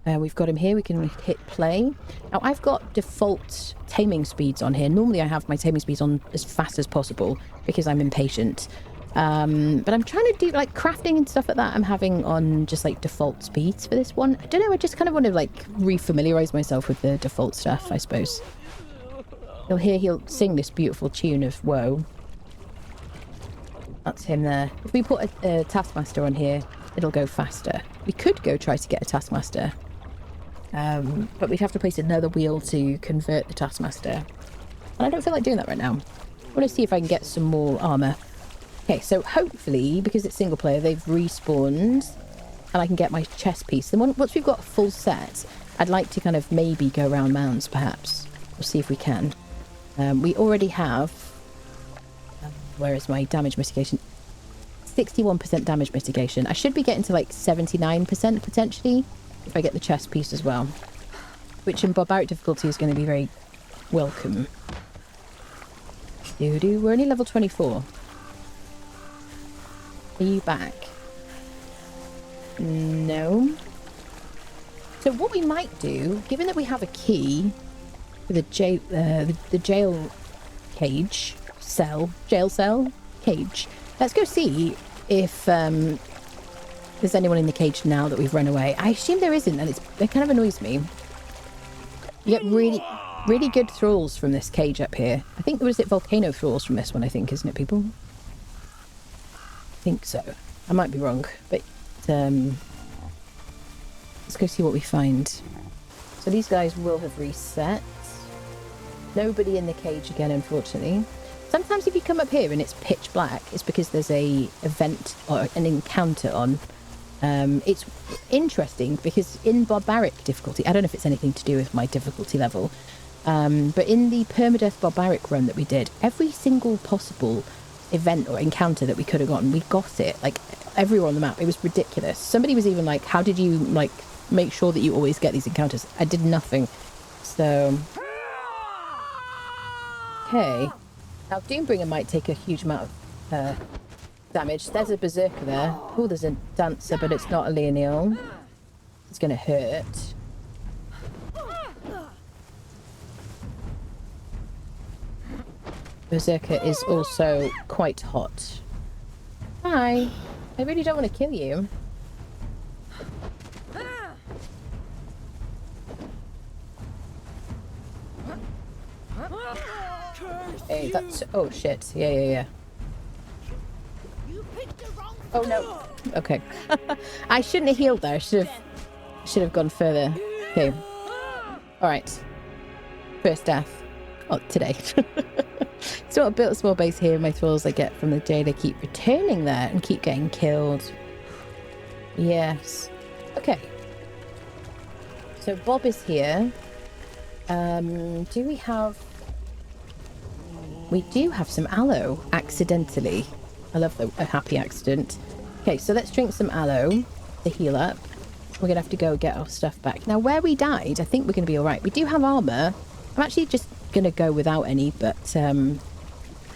We've got him here. We can hit play. Now, I've got default taming speeds on here. Normally, I have my taming speeds on as fast as possible because I'm impatient. But I'm trying to do, like, crafting and stuff like that. I'm having on just, like, default speeds for this one. I don't know. I just kind of want to, like, re-familiarise myself with the default stuff, I suppose. You'll hear he'll sing this beautiful tune of Woe. That's him there. If we put a Taskmaster on here, it'll go faster. We could go try to get a Taskmaster. But we'd have to place another wheel to convert the Taskmaster. And I don't feel like doing that right now. I want to see if I can get some more armour. Okay, so hopefully, because it's single player, they've respawned and I can get my chest piece. Then once we've got a full set, I'd like to kind of maybe go around Mounds, perhaps. We'll see if we can. We already have... where is my damage mitigation? 61% damage mitigation. I should be getting to like 79% potentially if I get the chest piece as well. Which in barbaric difficulty is going to be very welcome. We're only level 24. Are you back? No. So what we might do, given that we have a key for the jail cage, jail cell cage, let's go see if there's anyone in the cage now that we've run away. I assume there isn't, and it kind of annoys me. You get really good thralls from this cage up here. I think, was it volcano thralls from this one, I think, isn't it, people? I think so. I might be wrong, but let's go see what we find. So these guys will have reset. Nobody in the cage again, unfortunately. Sometimes if you come up here and it's pitch black, it's because there's a event or an encounter on. It's interesting because in barbaric difficulty, I don't know if it's anything to do with my difficulty level, but in the permadeath barbaric run that we did, every single possible event or encounter that we could have gotten, we got it. Like, everywhere on the map. It was ridiculous. Somebody was even like, how did you, like, make sure that you always get these encounters? I did nothing. So... okay. Now, Doombringer might take a huge amount of damage. There's a Berserker there. Oh, there's a Dancer, but it's not a Leonil. It's going to hurt. Berserker is also quite hot. Hi. I really don't want to kill you. Hey, that's... Oh, shit. Yeah. Oh, no. Okay. I shouldn't have healed there. I should have gone further. Okay. Alright. First death. Oh, today. So I built a small base here. My thralls I get from the jailer keep returning there and keep getting killed. Yes. Okay. So Bob is here. Do we have... We do have some aloe, accidentally. I love a happy accident. Okay, so let's drink some aloe to heal up. We're going to have to go get our stuff back. Now, where we died, I think we're going to be all right. We do have armor. I'm actually just going to go without any, but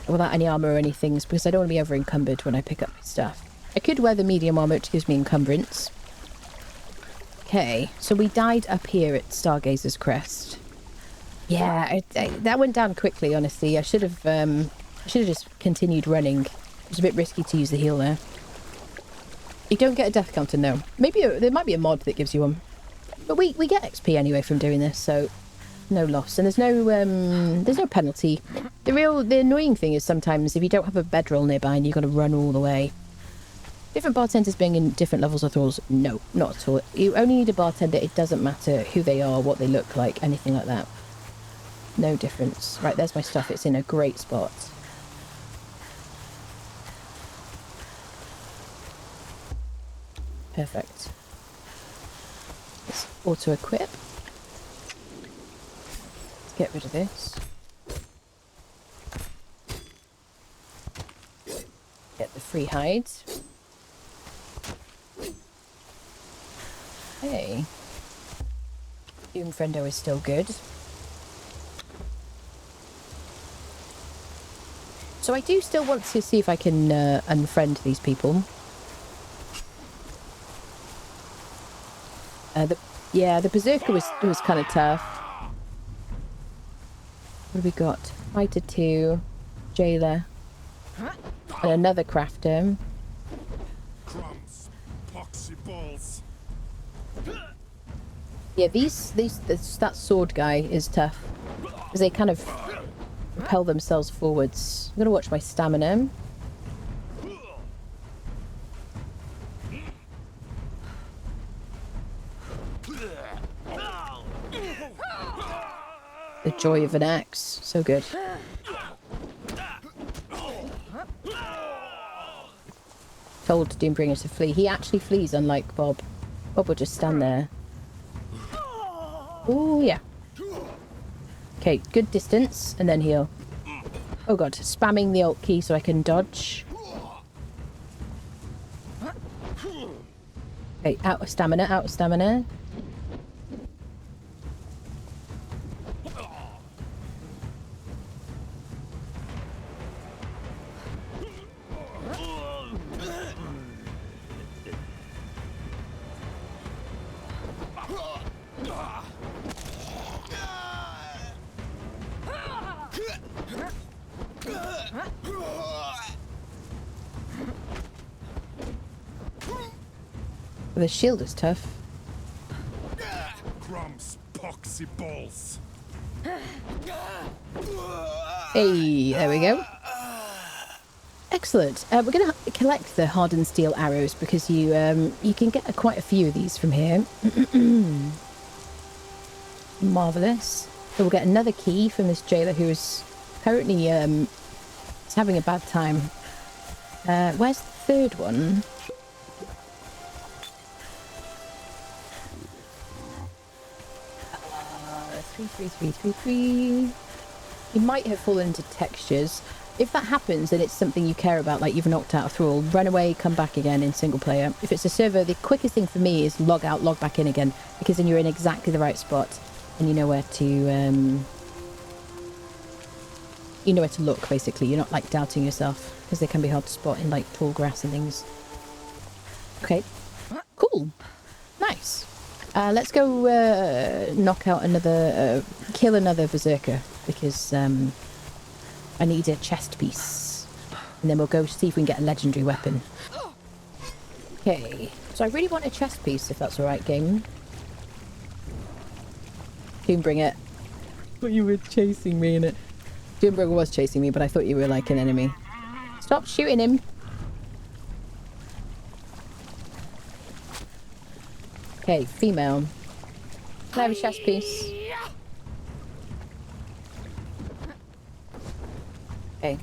without any armor or anything, because I don't want to be over encumbered when I pick up my stuff. I could wear the medium armor, which gives me encumbrance. Okay, so we died up here at Stargazer's Crest. Yeah, that went down quickly, honestly. I should have just continued running. It was a bit risky to use the heal there. You don't get a death counter, no. Maybe there might be a mod that gives you one. But we get XP anyway from doing this, so no loss. And there's no penalty. The annoying thing is sometimes if you don't have a bedroll nearby and you've got to run all the way. Different bartenders being in different levels of thralls? No, not at all. You only need a bartender. It doesn't matter who they are, what they look like, anything like that. No difference. Right, there's my stuff. It's in a great spot. Perfect. Let's auto-equip. Let's get rid of this. Get the free hides. Hey. Doom Friendo is still good. So I do still want to see if I can unfriend these people. The Berserker was kind of tough. What have we got? Fighter 2, Jailer, and another Crafter. Crumbs, poxy balls. Yeah, that sword guy is tough because they kind of propel themselves forwards. I'm gonna watch my stamina. The joy of an axe. So good. Told Doombringer to flee. He actually flees, unlike Bob. Bob will just stand there. Oh, yeah. Okay, good distance, and then heal. Oh god, spamming the alt key so I can dodge. Okay, out of stamina. The shield is tough. Crumbs, poxy balls. Hey, there we go. Excellent. We're going to collect the hardened steel arrows because you can get quite a few of these from here. Marvellous. So we'll get another key from this jailer who is currently is having a bad time. Where's the third one? Three. You might have fallen into textures. If that happens, then it's something you care about, like you've knocked out a thrall. Run away, come back again in single player. If it's a server, the quickest thing for me is log out, log back in again, because then you're in exactly the right spot and you know where to You know where to look, basically. You're not like doubting yourself, because they can be hard to spot in like tall grass and things. Okay, cool, nice. Let's go knock out another, kill another berserker, because I need a chest piece, and then we'll go see if we can get a legendary weapon. Okay, so I really want a chest piece, if that's all right, game. Doombringer. I thought you were chasing me in it. Doombringer was chasing me, but I thought you were like an enemy. Stop shooting him. Okay, female. Can I have a chest piece? Okay.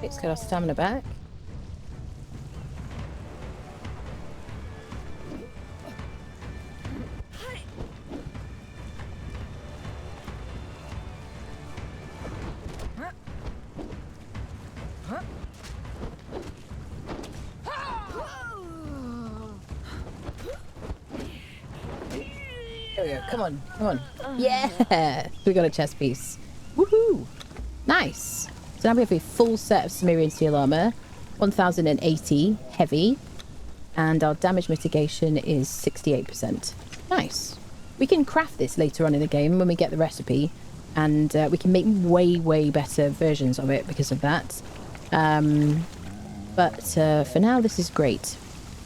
Let's get our stamina back. There we go. Come on, come on. Yeah! We got a chest piece. Woohoo! Nice. So now we have a full set of Cimmerian steel armor, 1080 heavy, and our damage mitigation is 68%. Nice. We can craft this later on in the game when we get the recipe, and we can make way better versions of it because of that. But for now, this is great.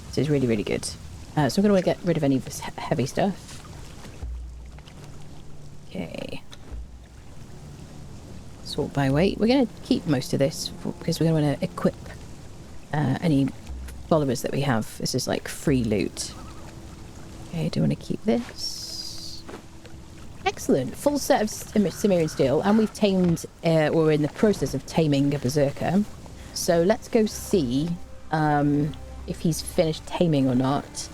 This is really good. So I'm going to want to get rid of any of this heavy stuff. Okay. Sort by weight. We're going to keep most of this because we're going to want to equip any followers that we have. This is like free loot. Okay, do you want to keep this? Excellent. Full set of Cimmerian steel, and we've tamed, we're in the process of taming a berserker. So let's go see if he's finished taming or not,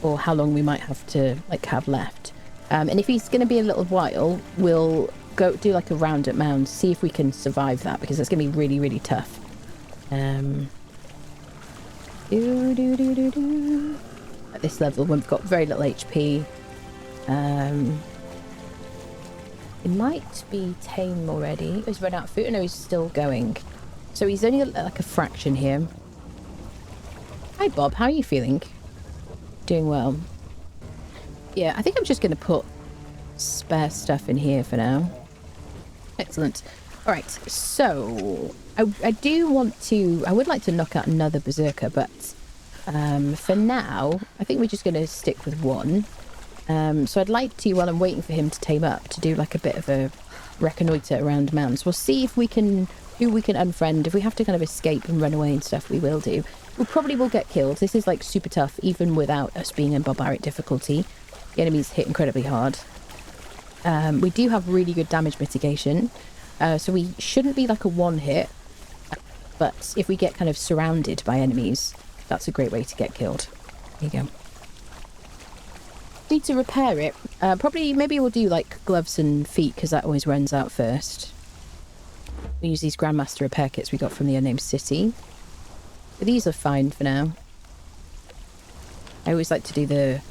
or how long we might have to like have left. And if he's going to be a little while, we'll go do like a round at Mounds, see if we can survive that, because it's going to be really tough. At this level, when we've got very little HP, it might be tame already. He's run out of food. No, he's still going. So he's only like a fraction here. Hi Bob, how are you feeling? Doing well. Yeah, I think I'm just going to put spare stuff in here for now. Excellent. Alright, so I do want to, I would like to knock out another berserker, but for now, I think we're just going to stick with one. So I'd like to, while I'm waiting for him to tame up, to do like a bit of a reconnoitre around Mounds. We'll see if we can, who we can unfriend. If we have to kind of escape and run away and stuff, we will do. We probably will get killed. This is like super tough, even without us being in barbaric difficulty. The enemies hit incredibly hard. We do have really good damage mitigation, so we shouldn't be like a one hit, but if we get kind of surrounded by enemies, that's a great way to get killed. There you go. Need to repair it. Probably, maybe we'll do like gloves and feet, because that always runs out first. We use these Grandmaster repair kits we got from the Unnamed City. But these are fine for now. I always like to do the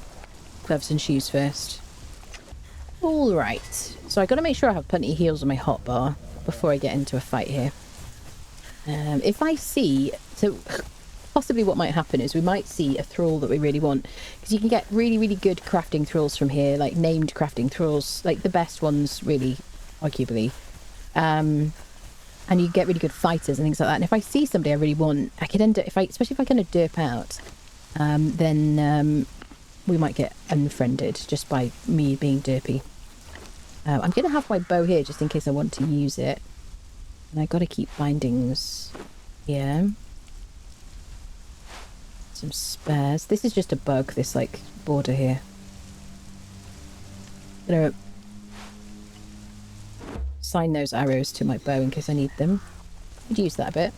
gloves and shoes first. Alright, so I've got to make sure I have plenty of heals on my hotbar before I get into a fight here. If I see... So, possibly what might happen is we might see a thrall that we really want. Because you can get really good crafting thralls from here, like named crafting thralls, like the best ones, really, arguably. And you get really good fighters and things like that. And if I see somebody I really want, I could end up... especially if I kind of derp out, then we might get unfriended just by me being derpy. I'm going to have my bow here just in case I want to use it. And I got to keep bindings here. Some spares. This is just a bug, this like border here. I'm going to assign those arrows to my bow in case I need them. Could use that a bit.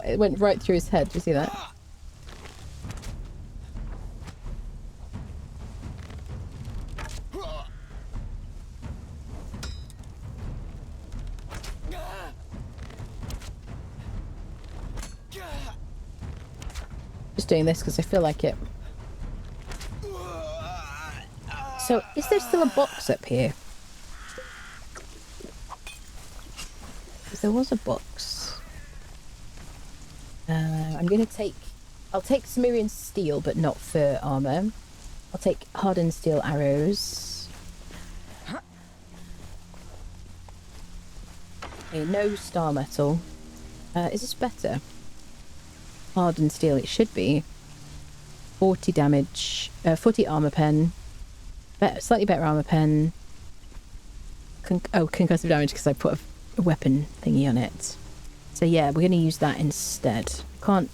It went right through his head. Do you see that? doing this because I feel like it. So, is there still a box up here? Because there was a box. I'm going to take... I'll take Cimmerian steel, but not fur armor. I'll take hardened steel arrows. Okay, no star metal. Is this better? Hardened steel, it should be. 40 damage. 40 armor pen. Slightly better armor pen. Concussive damage because I put a weapon thingy on it. So yeah, we're going to use that instead. Can't...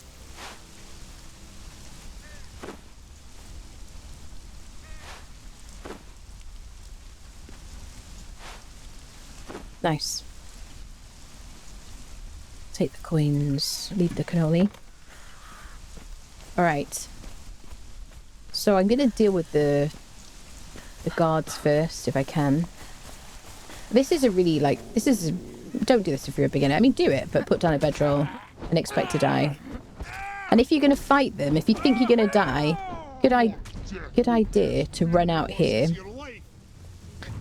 Nice. Take the coins, leave the cannoli. Alright. So I'm going to deal with the guards first, if I can. This is a really, like, this is... Don't do this if you're a beginner. I mean, do it, but put down a bedroll and expect to die. And if you're going to fight them, if you think you're going to die, good idea to run out here.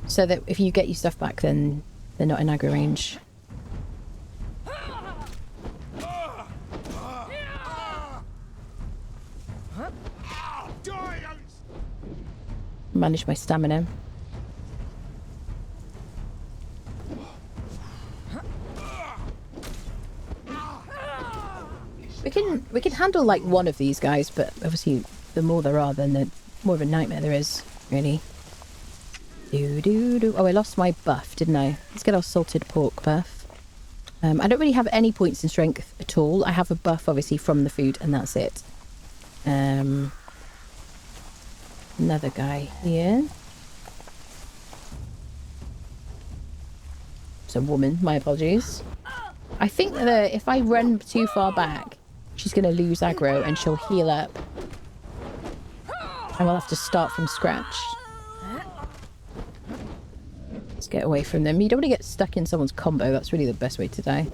So that if you get your stuff back, then they're not in aggro range. Manage my stamina. We can handle like one of these guys, but obviously the more there are, then the more of a nightmare there is, really. Oh, I lost my buff, didn't I? Let's get our salted pork buff. I don't really have any points in strength at all. I have a buff, obviously, from the food, and that's it. Another guy here. It's a woman, my apologies. I think that if I run too far back, she's going to lose aggro and she'll heal up. And we'll have to start from scratch. Let's get away from them. You don't want to get stuck in someone's combo. That's really the best way to die.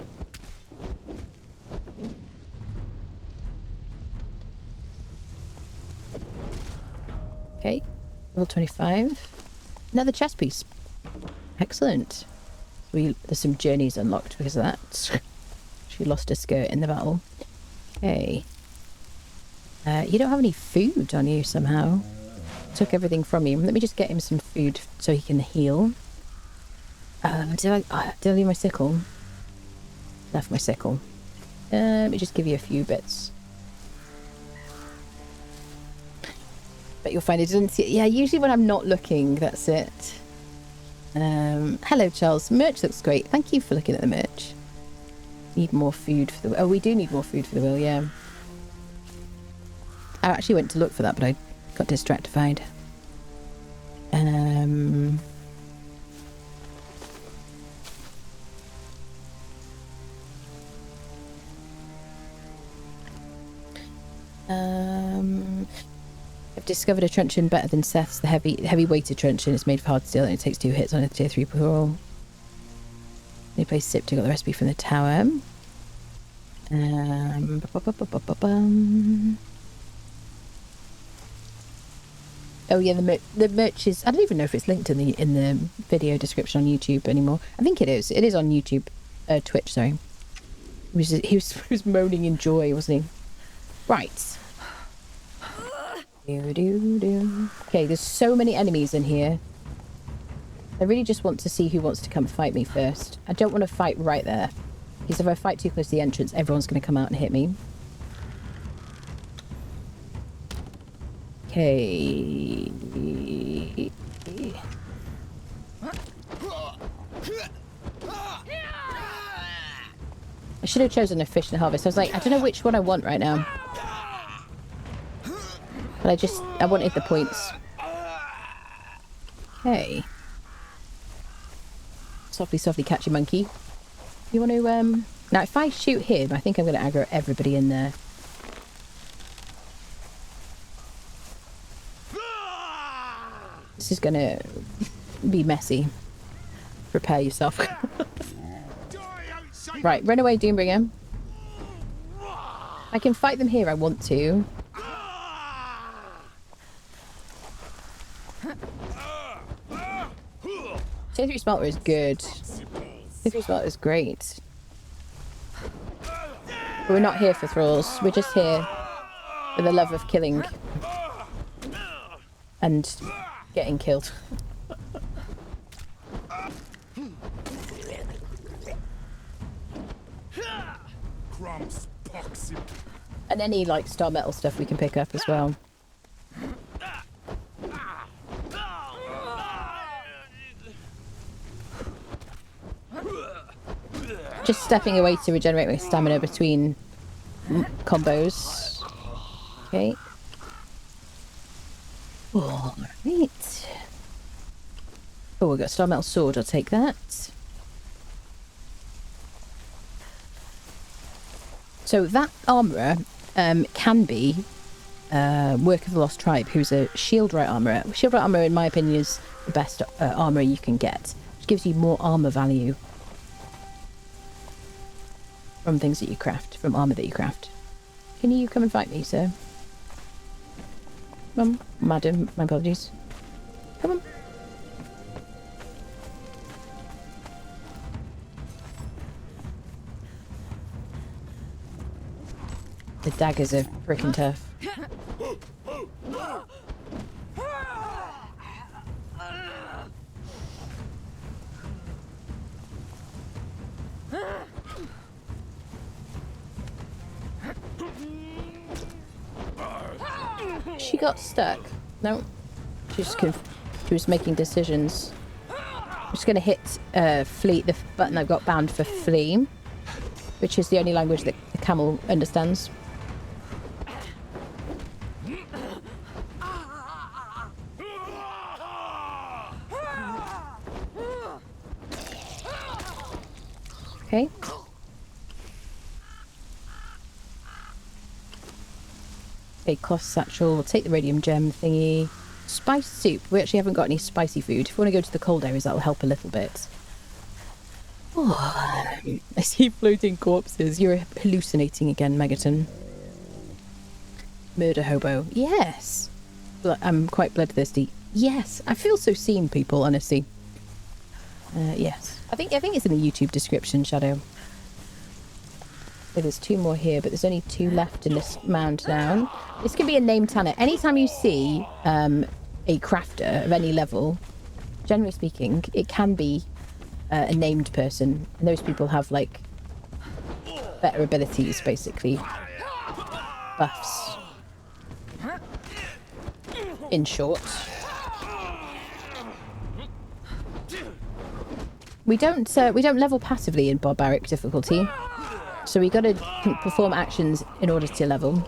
Okay. Level 25. Another chest piece. Excellent. There's some journeys unlocked because of that. She lost her skirt in the battle. Okay. You don't have any food on you somehow. Took everything from you. Let me just get him some food so he can heal. Did I leave my sickle? Left my sickle. Let me just give you a few bits. But you'll find it doesn't see it. Yeah, usually when I'm not looking, that's it. Hello, Charles. Merch looks great. Thank you for looking at the merch. Need more food for the... Oh, we do need more food for the wheel, yeah. I actually went to look for that, but I got distractified. I've discovered a truncheon better than Seth's. The heavy weighted truncheon is made of hard steel and it takes 2 hits on a tier 3 roll. They play Sip to got the recipe from the tower. Oh yeah, the merch is... I don't even know if it's linked in the video description on YouTube anymore. I think it is. It is on YouTube, Twitch. Sorry. He was moaning in joy, wasn't he? Right. Okay, there's so many enemies in here. I really just want to see who wants to come fight me first. I don't want to fight right there. Because if I fight too close to the entrance, everyone's going to come out and hit me. Okay. I should have chosen a fish and harvest. I was like, I don't know which one I want right now. But I wanted the points. Okay. Softly, softly catch your monkey. You want to, now if I shoot him, I think I'm going to aggro everybody in there. This is going to be messy. Prepare yourself. Right, run away, Doombringer. I can fight them here, I want to. Tier 3 smelter is good. Tier 3 smelter is great. But we're not here for thralls. We're just here for the love of killing. And getting killed. And any like star metal stuff we can pick up as well. Just stepping away to regenerate my stamina between combos. Okay. Alright. Oh, we've got a star metal sword. I'll take that. So that armourer can be Work of the Lost Tribe, who's a shield right armourer. Shield right armourer, in my opinion, is the best armour you can get. Which gives you more armour value from things that you craft, from armour that you craft. Can you come and fight me, sir? Madam, my apologies. Come on. The daggers are freaking tough. She got stuck. No. She was making decisions. I'm just going to hit flee, the button I've got bound for flee, which is the only language that the camel understands. Okay. Okay, cloth satchel. We'll take the radium gem thingy. Spice soup. We actually haven't got any spicy food. If we want to go to the cold areas, that'll help a little bit. Oh, I see floating corpses. You're hallucinating again, Megaton. Murder hobo. Yes. I'm quite bloodthirsty. Yes. I feel so seen, people, honestly. Yes. I think it's in the YouTube description, Shadow. So there's 2 more here, but there's only 2 left in this mound now. This can be a name tanner. Anytime you see a crafter of any level, generally speaking, it can be a named person. And those people have, like, better abilities, basically. Buffs. In short. We don't level passively in barbaric difficulty. So we got to perform actions in order to level.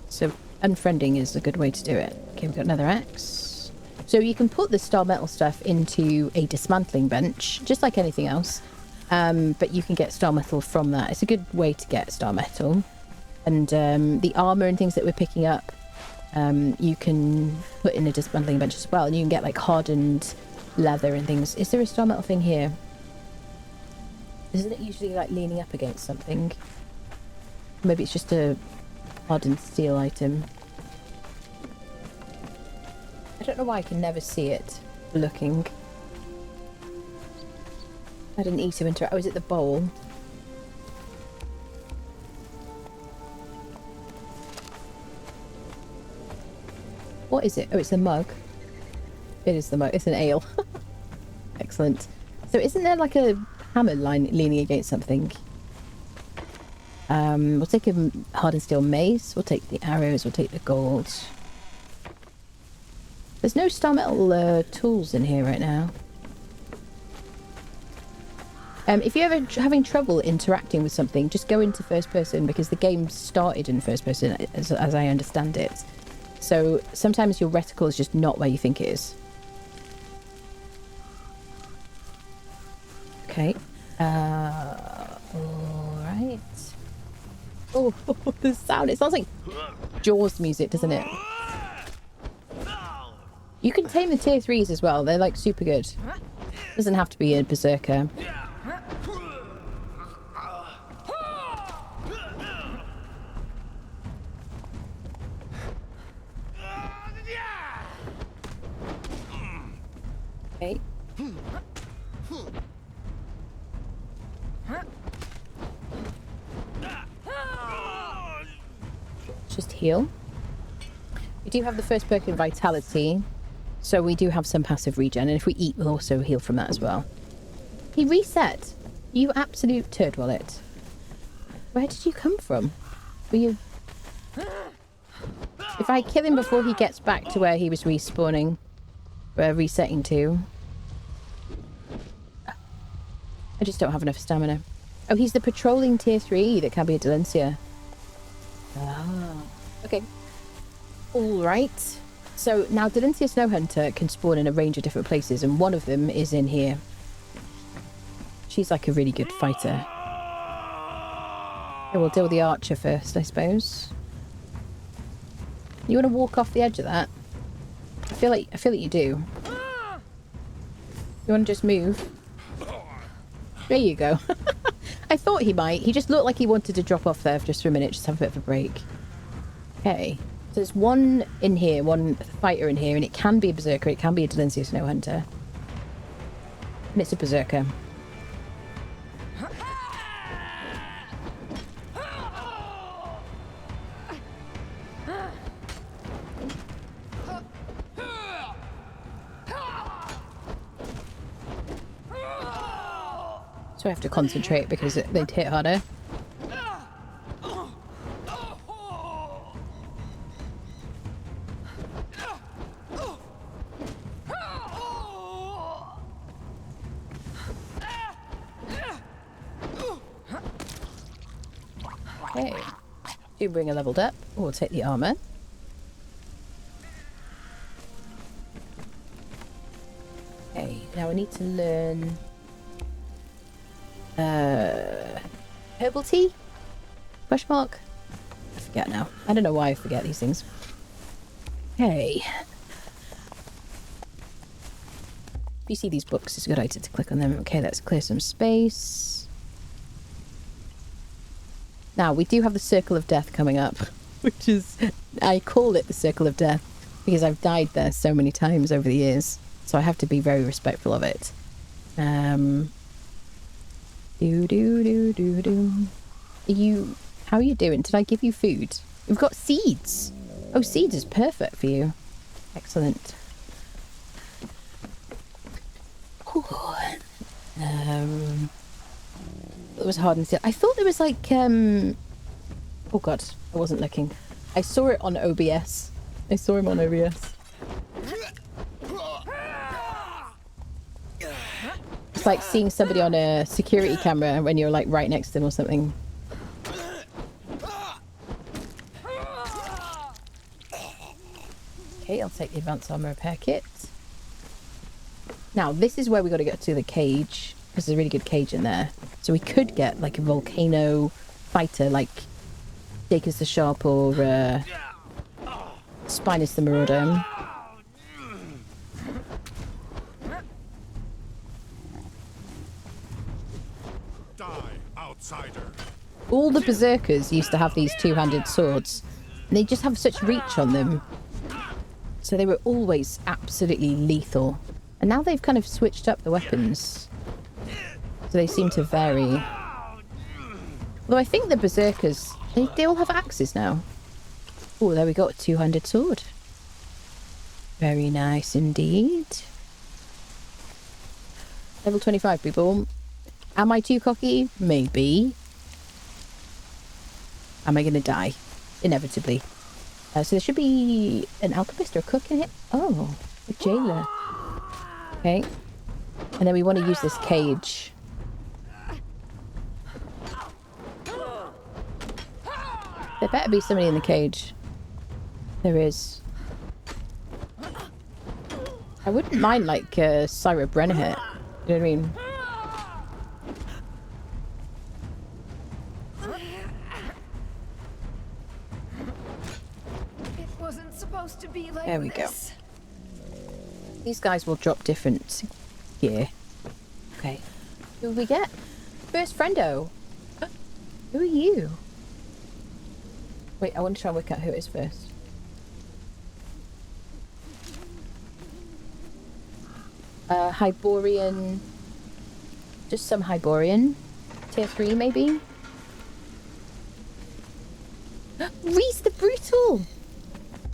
So unfriending is a good way to do it. Okay, we've got another axe. So you can put the star metal stuff into a dismantling bench, just like anything else. But you can get star metal from that. It's a good way to get star metal. And the armor and things that we're picking up, you can put in a dismantling bench as well. And you can get like hardened leather and things. Is there a star metal thing here? Isn't it usually like leaning up against something? Maybe it's just a hardened steel item. I don't know why I can never see it looking. I didn't eat to interact. Oh, is it the bowl? What is it? Oh, it's a mug. It is the mug. It's an ale. Excellent. So isn't there like a hammer line leaning against something? We'll take a hardened steel mace. We'll take the arrows. We'll take the gold. There's no star metal tools in here right now. If you're ever having trouble interacting with something, just go into first person, because the game started in first person, as I understand it. So sometimes your reticle is just not where you think it is. Okay. Alright. Oh, the sound. It sounds like Jaws music, doesn't it? You can tame the tier 3s as well. They're like super good. Doesn't have to be a berserker. Okay. Just heal. We do have the first perk in Vitality, so we do have some passive regen, and if we eat, we'll also heal from that as well. He reset. You absolute turd wallet. Where did you come from? Were you... If I kill him before he gets back to where he was respawning, resetting to... I just don't have enough stamina. Oh, he's the patrolling tier 3 that can be a Delencia. Ah. Okay. Alright. So now Delencia Snow Hunter can spawn in a range of different places, and one of them is in here. She's like a really good fighter. Okay, we'll deal with the archer first, I suppose. You want to walk off the edge of that? I feel like you do. You want to just move? There you go. I thought he might. He just looked like he wanted to drop off there for just for a minute, just have a bit of a break. Okay. So there's one in here, one fighter in here, and it can be a berserker, it can be a Delencia Snow Hunter. And it's a berserker. So I have to concentrate because they'd hit harder. Okay. Do bring a leveled up. We'll take the armor. Okay, now I need to learn herbal tea? Question mark? I forget now. I don't know why I forget these things. Okay. If you see these books, it's a good idea to click on them. Okay, let's clear some space. Now, we do have the Circle of Death coming up, which is... I call it the Circle of Death because I've died there so many times over the years, so I have to be very respectful of it. How are you doing? Did I give you food? We've got seeds. Oh, seeds is perfect for you. Excellent. It was hard and still. I thought there was like oh god, I wasn't looking. I saw it on OBS. I saw him on OBS. It's like seeing somebody on a security camera when you're like right next to them or something. Okay, I'll take the advanced armor repair kit. Now, this is where we got to get to the cage, because there's a really good cage in there. So we could get like a volcano fighter like Jacobs the Sharp or Spinus the Marauder. All the berserkers used to have these two-handed swords, and they just have such reach on them. So they were always absolutely lethal. And now they've kind of switched up the weapons. So they seem to vary. Although I think the berserkers, they all have axes now. Oh, there we go, a two-handed sword. Very nice indeed. Level 25, people. Am I too cocky? Maybe. Am I going to die? Inevitably. So there should be an alchemist or a cook in it. Oh, a jailer. Okay. And then we want to use this cage. There better be somebody in the cage. There is. I wouldn't mind like Syra Brennerhit. You know what I mean? To be like there we this. go. These guys will drop different gear. Okay. Who will we get? First friendo. Who are you? Wait, I want to try and work out who it is first. Hyborian. Just some Hyborian. Tier 3, maybe? Reese the Brutal!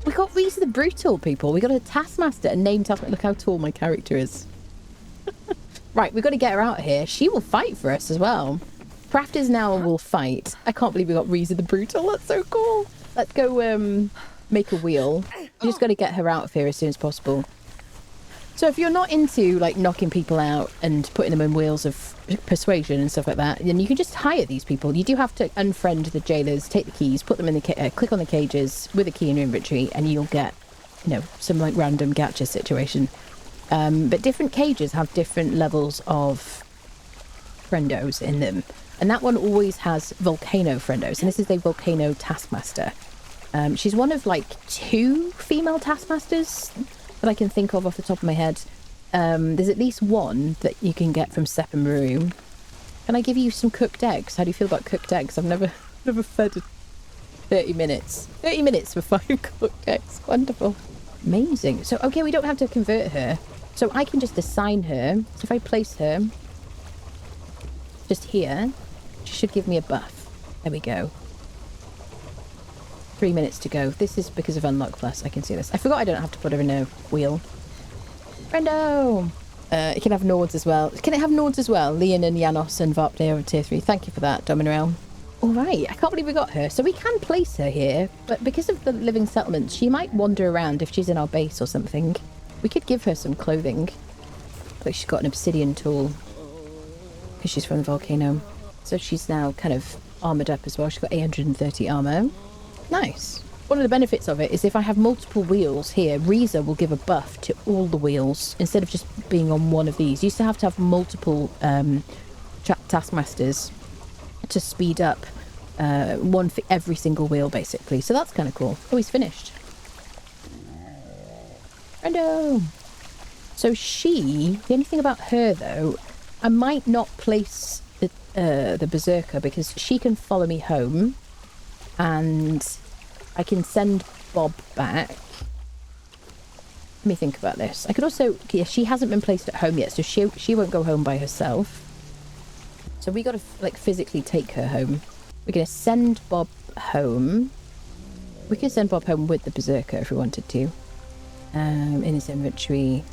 We got Reese the Brutal, people. We got a Taskmaster, a named Taskmaster. Look how tall my character is. Right, we've got to get her out of here. She will fight for us as well. Crafters now will fight. I can't believe we got Reese the Brutal. That's so cool. Let's go make a wheel. We just got to get her out of here as soon as possible. So if you're not into like knocking people out and putting them in wheels of persuasion and stuff like that, then you can just hire these people. You do have to unfriend the jailers, take the keys, put them in the click on the cages with a key in your inventory, and you'll get, you know, some like random gacha situation. But different cages have different levels of friendos in them, and that one always has volcano friendos, and this is a volcano taskmaster. She's one of like 2 female taskmasters that I can think of off the top of my head. There's at least one that you can get from Sepamaru. Can I give you some cooked eggs? How do you feel about cooked eggs? I've never fed 30 minutes. 30 minutes for 5 cooked eggs. Wonderful. Amazing. So, okay, we don't have to convert her. So I can just assign her. So if I place her just here, she should give me a buff. There we go. 3 minutes to go. This is because of Unlock Plus. I can see this. I forgot I don't have to put her in a wheel. Friendo! It can have Nords as well. Can it have Nords as well? Leon and Janos and Varpday are tier 3. Thank you for that, Dominarel. Alright, I can't believe we got her. So we can place her here, but because of the living settlements, she might wander around if she's in our base or something. We could give her some clothing. Like she's got an obsidian tool. Because she's from the volcano. So she's now kind of armoured up as well. She's got 830 armour. Nice. One of the benefits of it is if I have multiple wheels here, Reza will give a buff to all the wheels instead of just being on one of these. You used to have multiple taskmasters to speed up one for every single wheel, basically. So that's kind of cool. Oh, he's finished. Friendo! So the only thing about her though, I might not place the Berserker because she can follow me home. And I can send Bob back. Let me think about this. I could also... Yeah, she hasn't been placed at home yet, so she won't go home by herself. So we got to, like, physically take her home. We're going to send Bob home. We could send Bob home with the Berserker if we wanted to. In his inventory.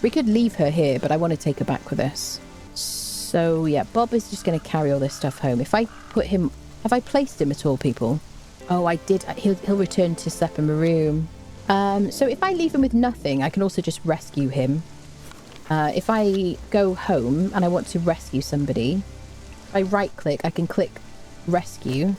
We could leave her here, but I want to take her back with us. So, yeah, Bob is just going to carry all this stuff home. If I put him... Have I placed him at all, people? Oh, I did. He'll return to Sepamaru. So if I leave him with nothing, I can also just rescue him. If I go home and I want to rescue somebody, if I right-click, I can click rescue.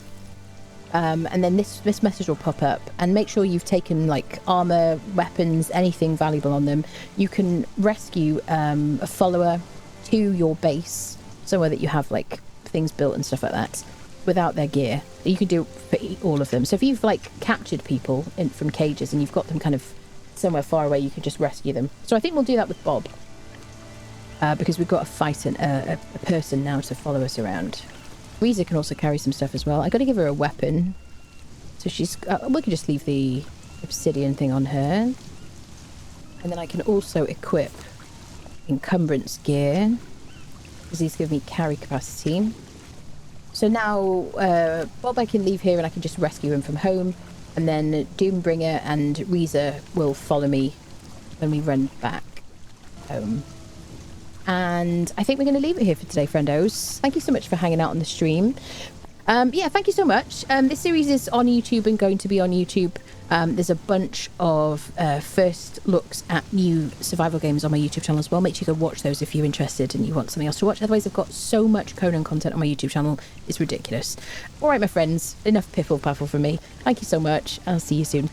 And then this message will pop up. And make sure you've taken, like, armor, weapons, anything valuable on them. You can rescue a follower to your base, somewhere that you have, like, things built and stuff like that, without their gear. You can do it for all of them. So if you've like captured people from cages and you've got them kind of somewhere far away, you can just rescue them. So I think we'll do that with Bob because we've got to fight a person now to follow us around. Reza can also carry some stuff as well. I got to give her a weapon, so she's we can just leave the obsidian thing on her, and then I can also equip encumbrance gear because these give me carry capacity. So now, Bob I can leave here and I can just rescue him from home. And then Doombringer and Reza will follow me when we run back home. And I think we're going to leave it here for today, friendos. Thank you so much for hanging out on the stream. Yeah, thank you so much. This series is on YouTube and going to be on YouTube. There's a bunch of first looks at new survival games on my YouTube channel as well. Make sure you go watch those if you're interested and you want something else to watch. Otherwise, I've got so much Conan content on my YouTube channel. It's ridiculous. All right, my friends, enough piffle paffle from me. Thank you so much. I'll see you soon.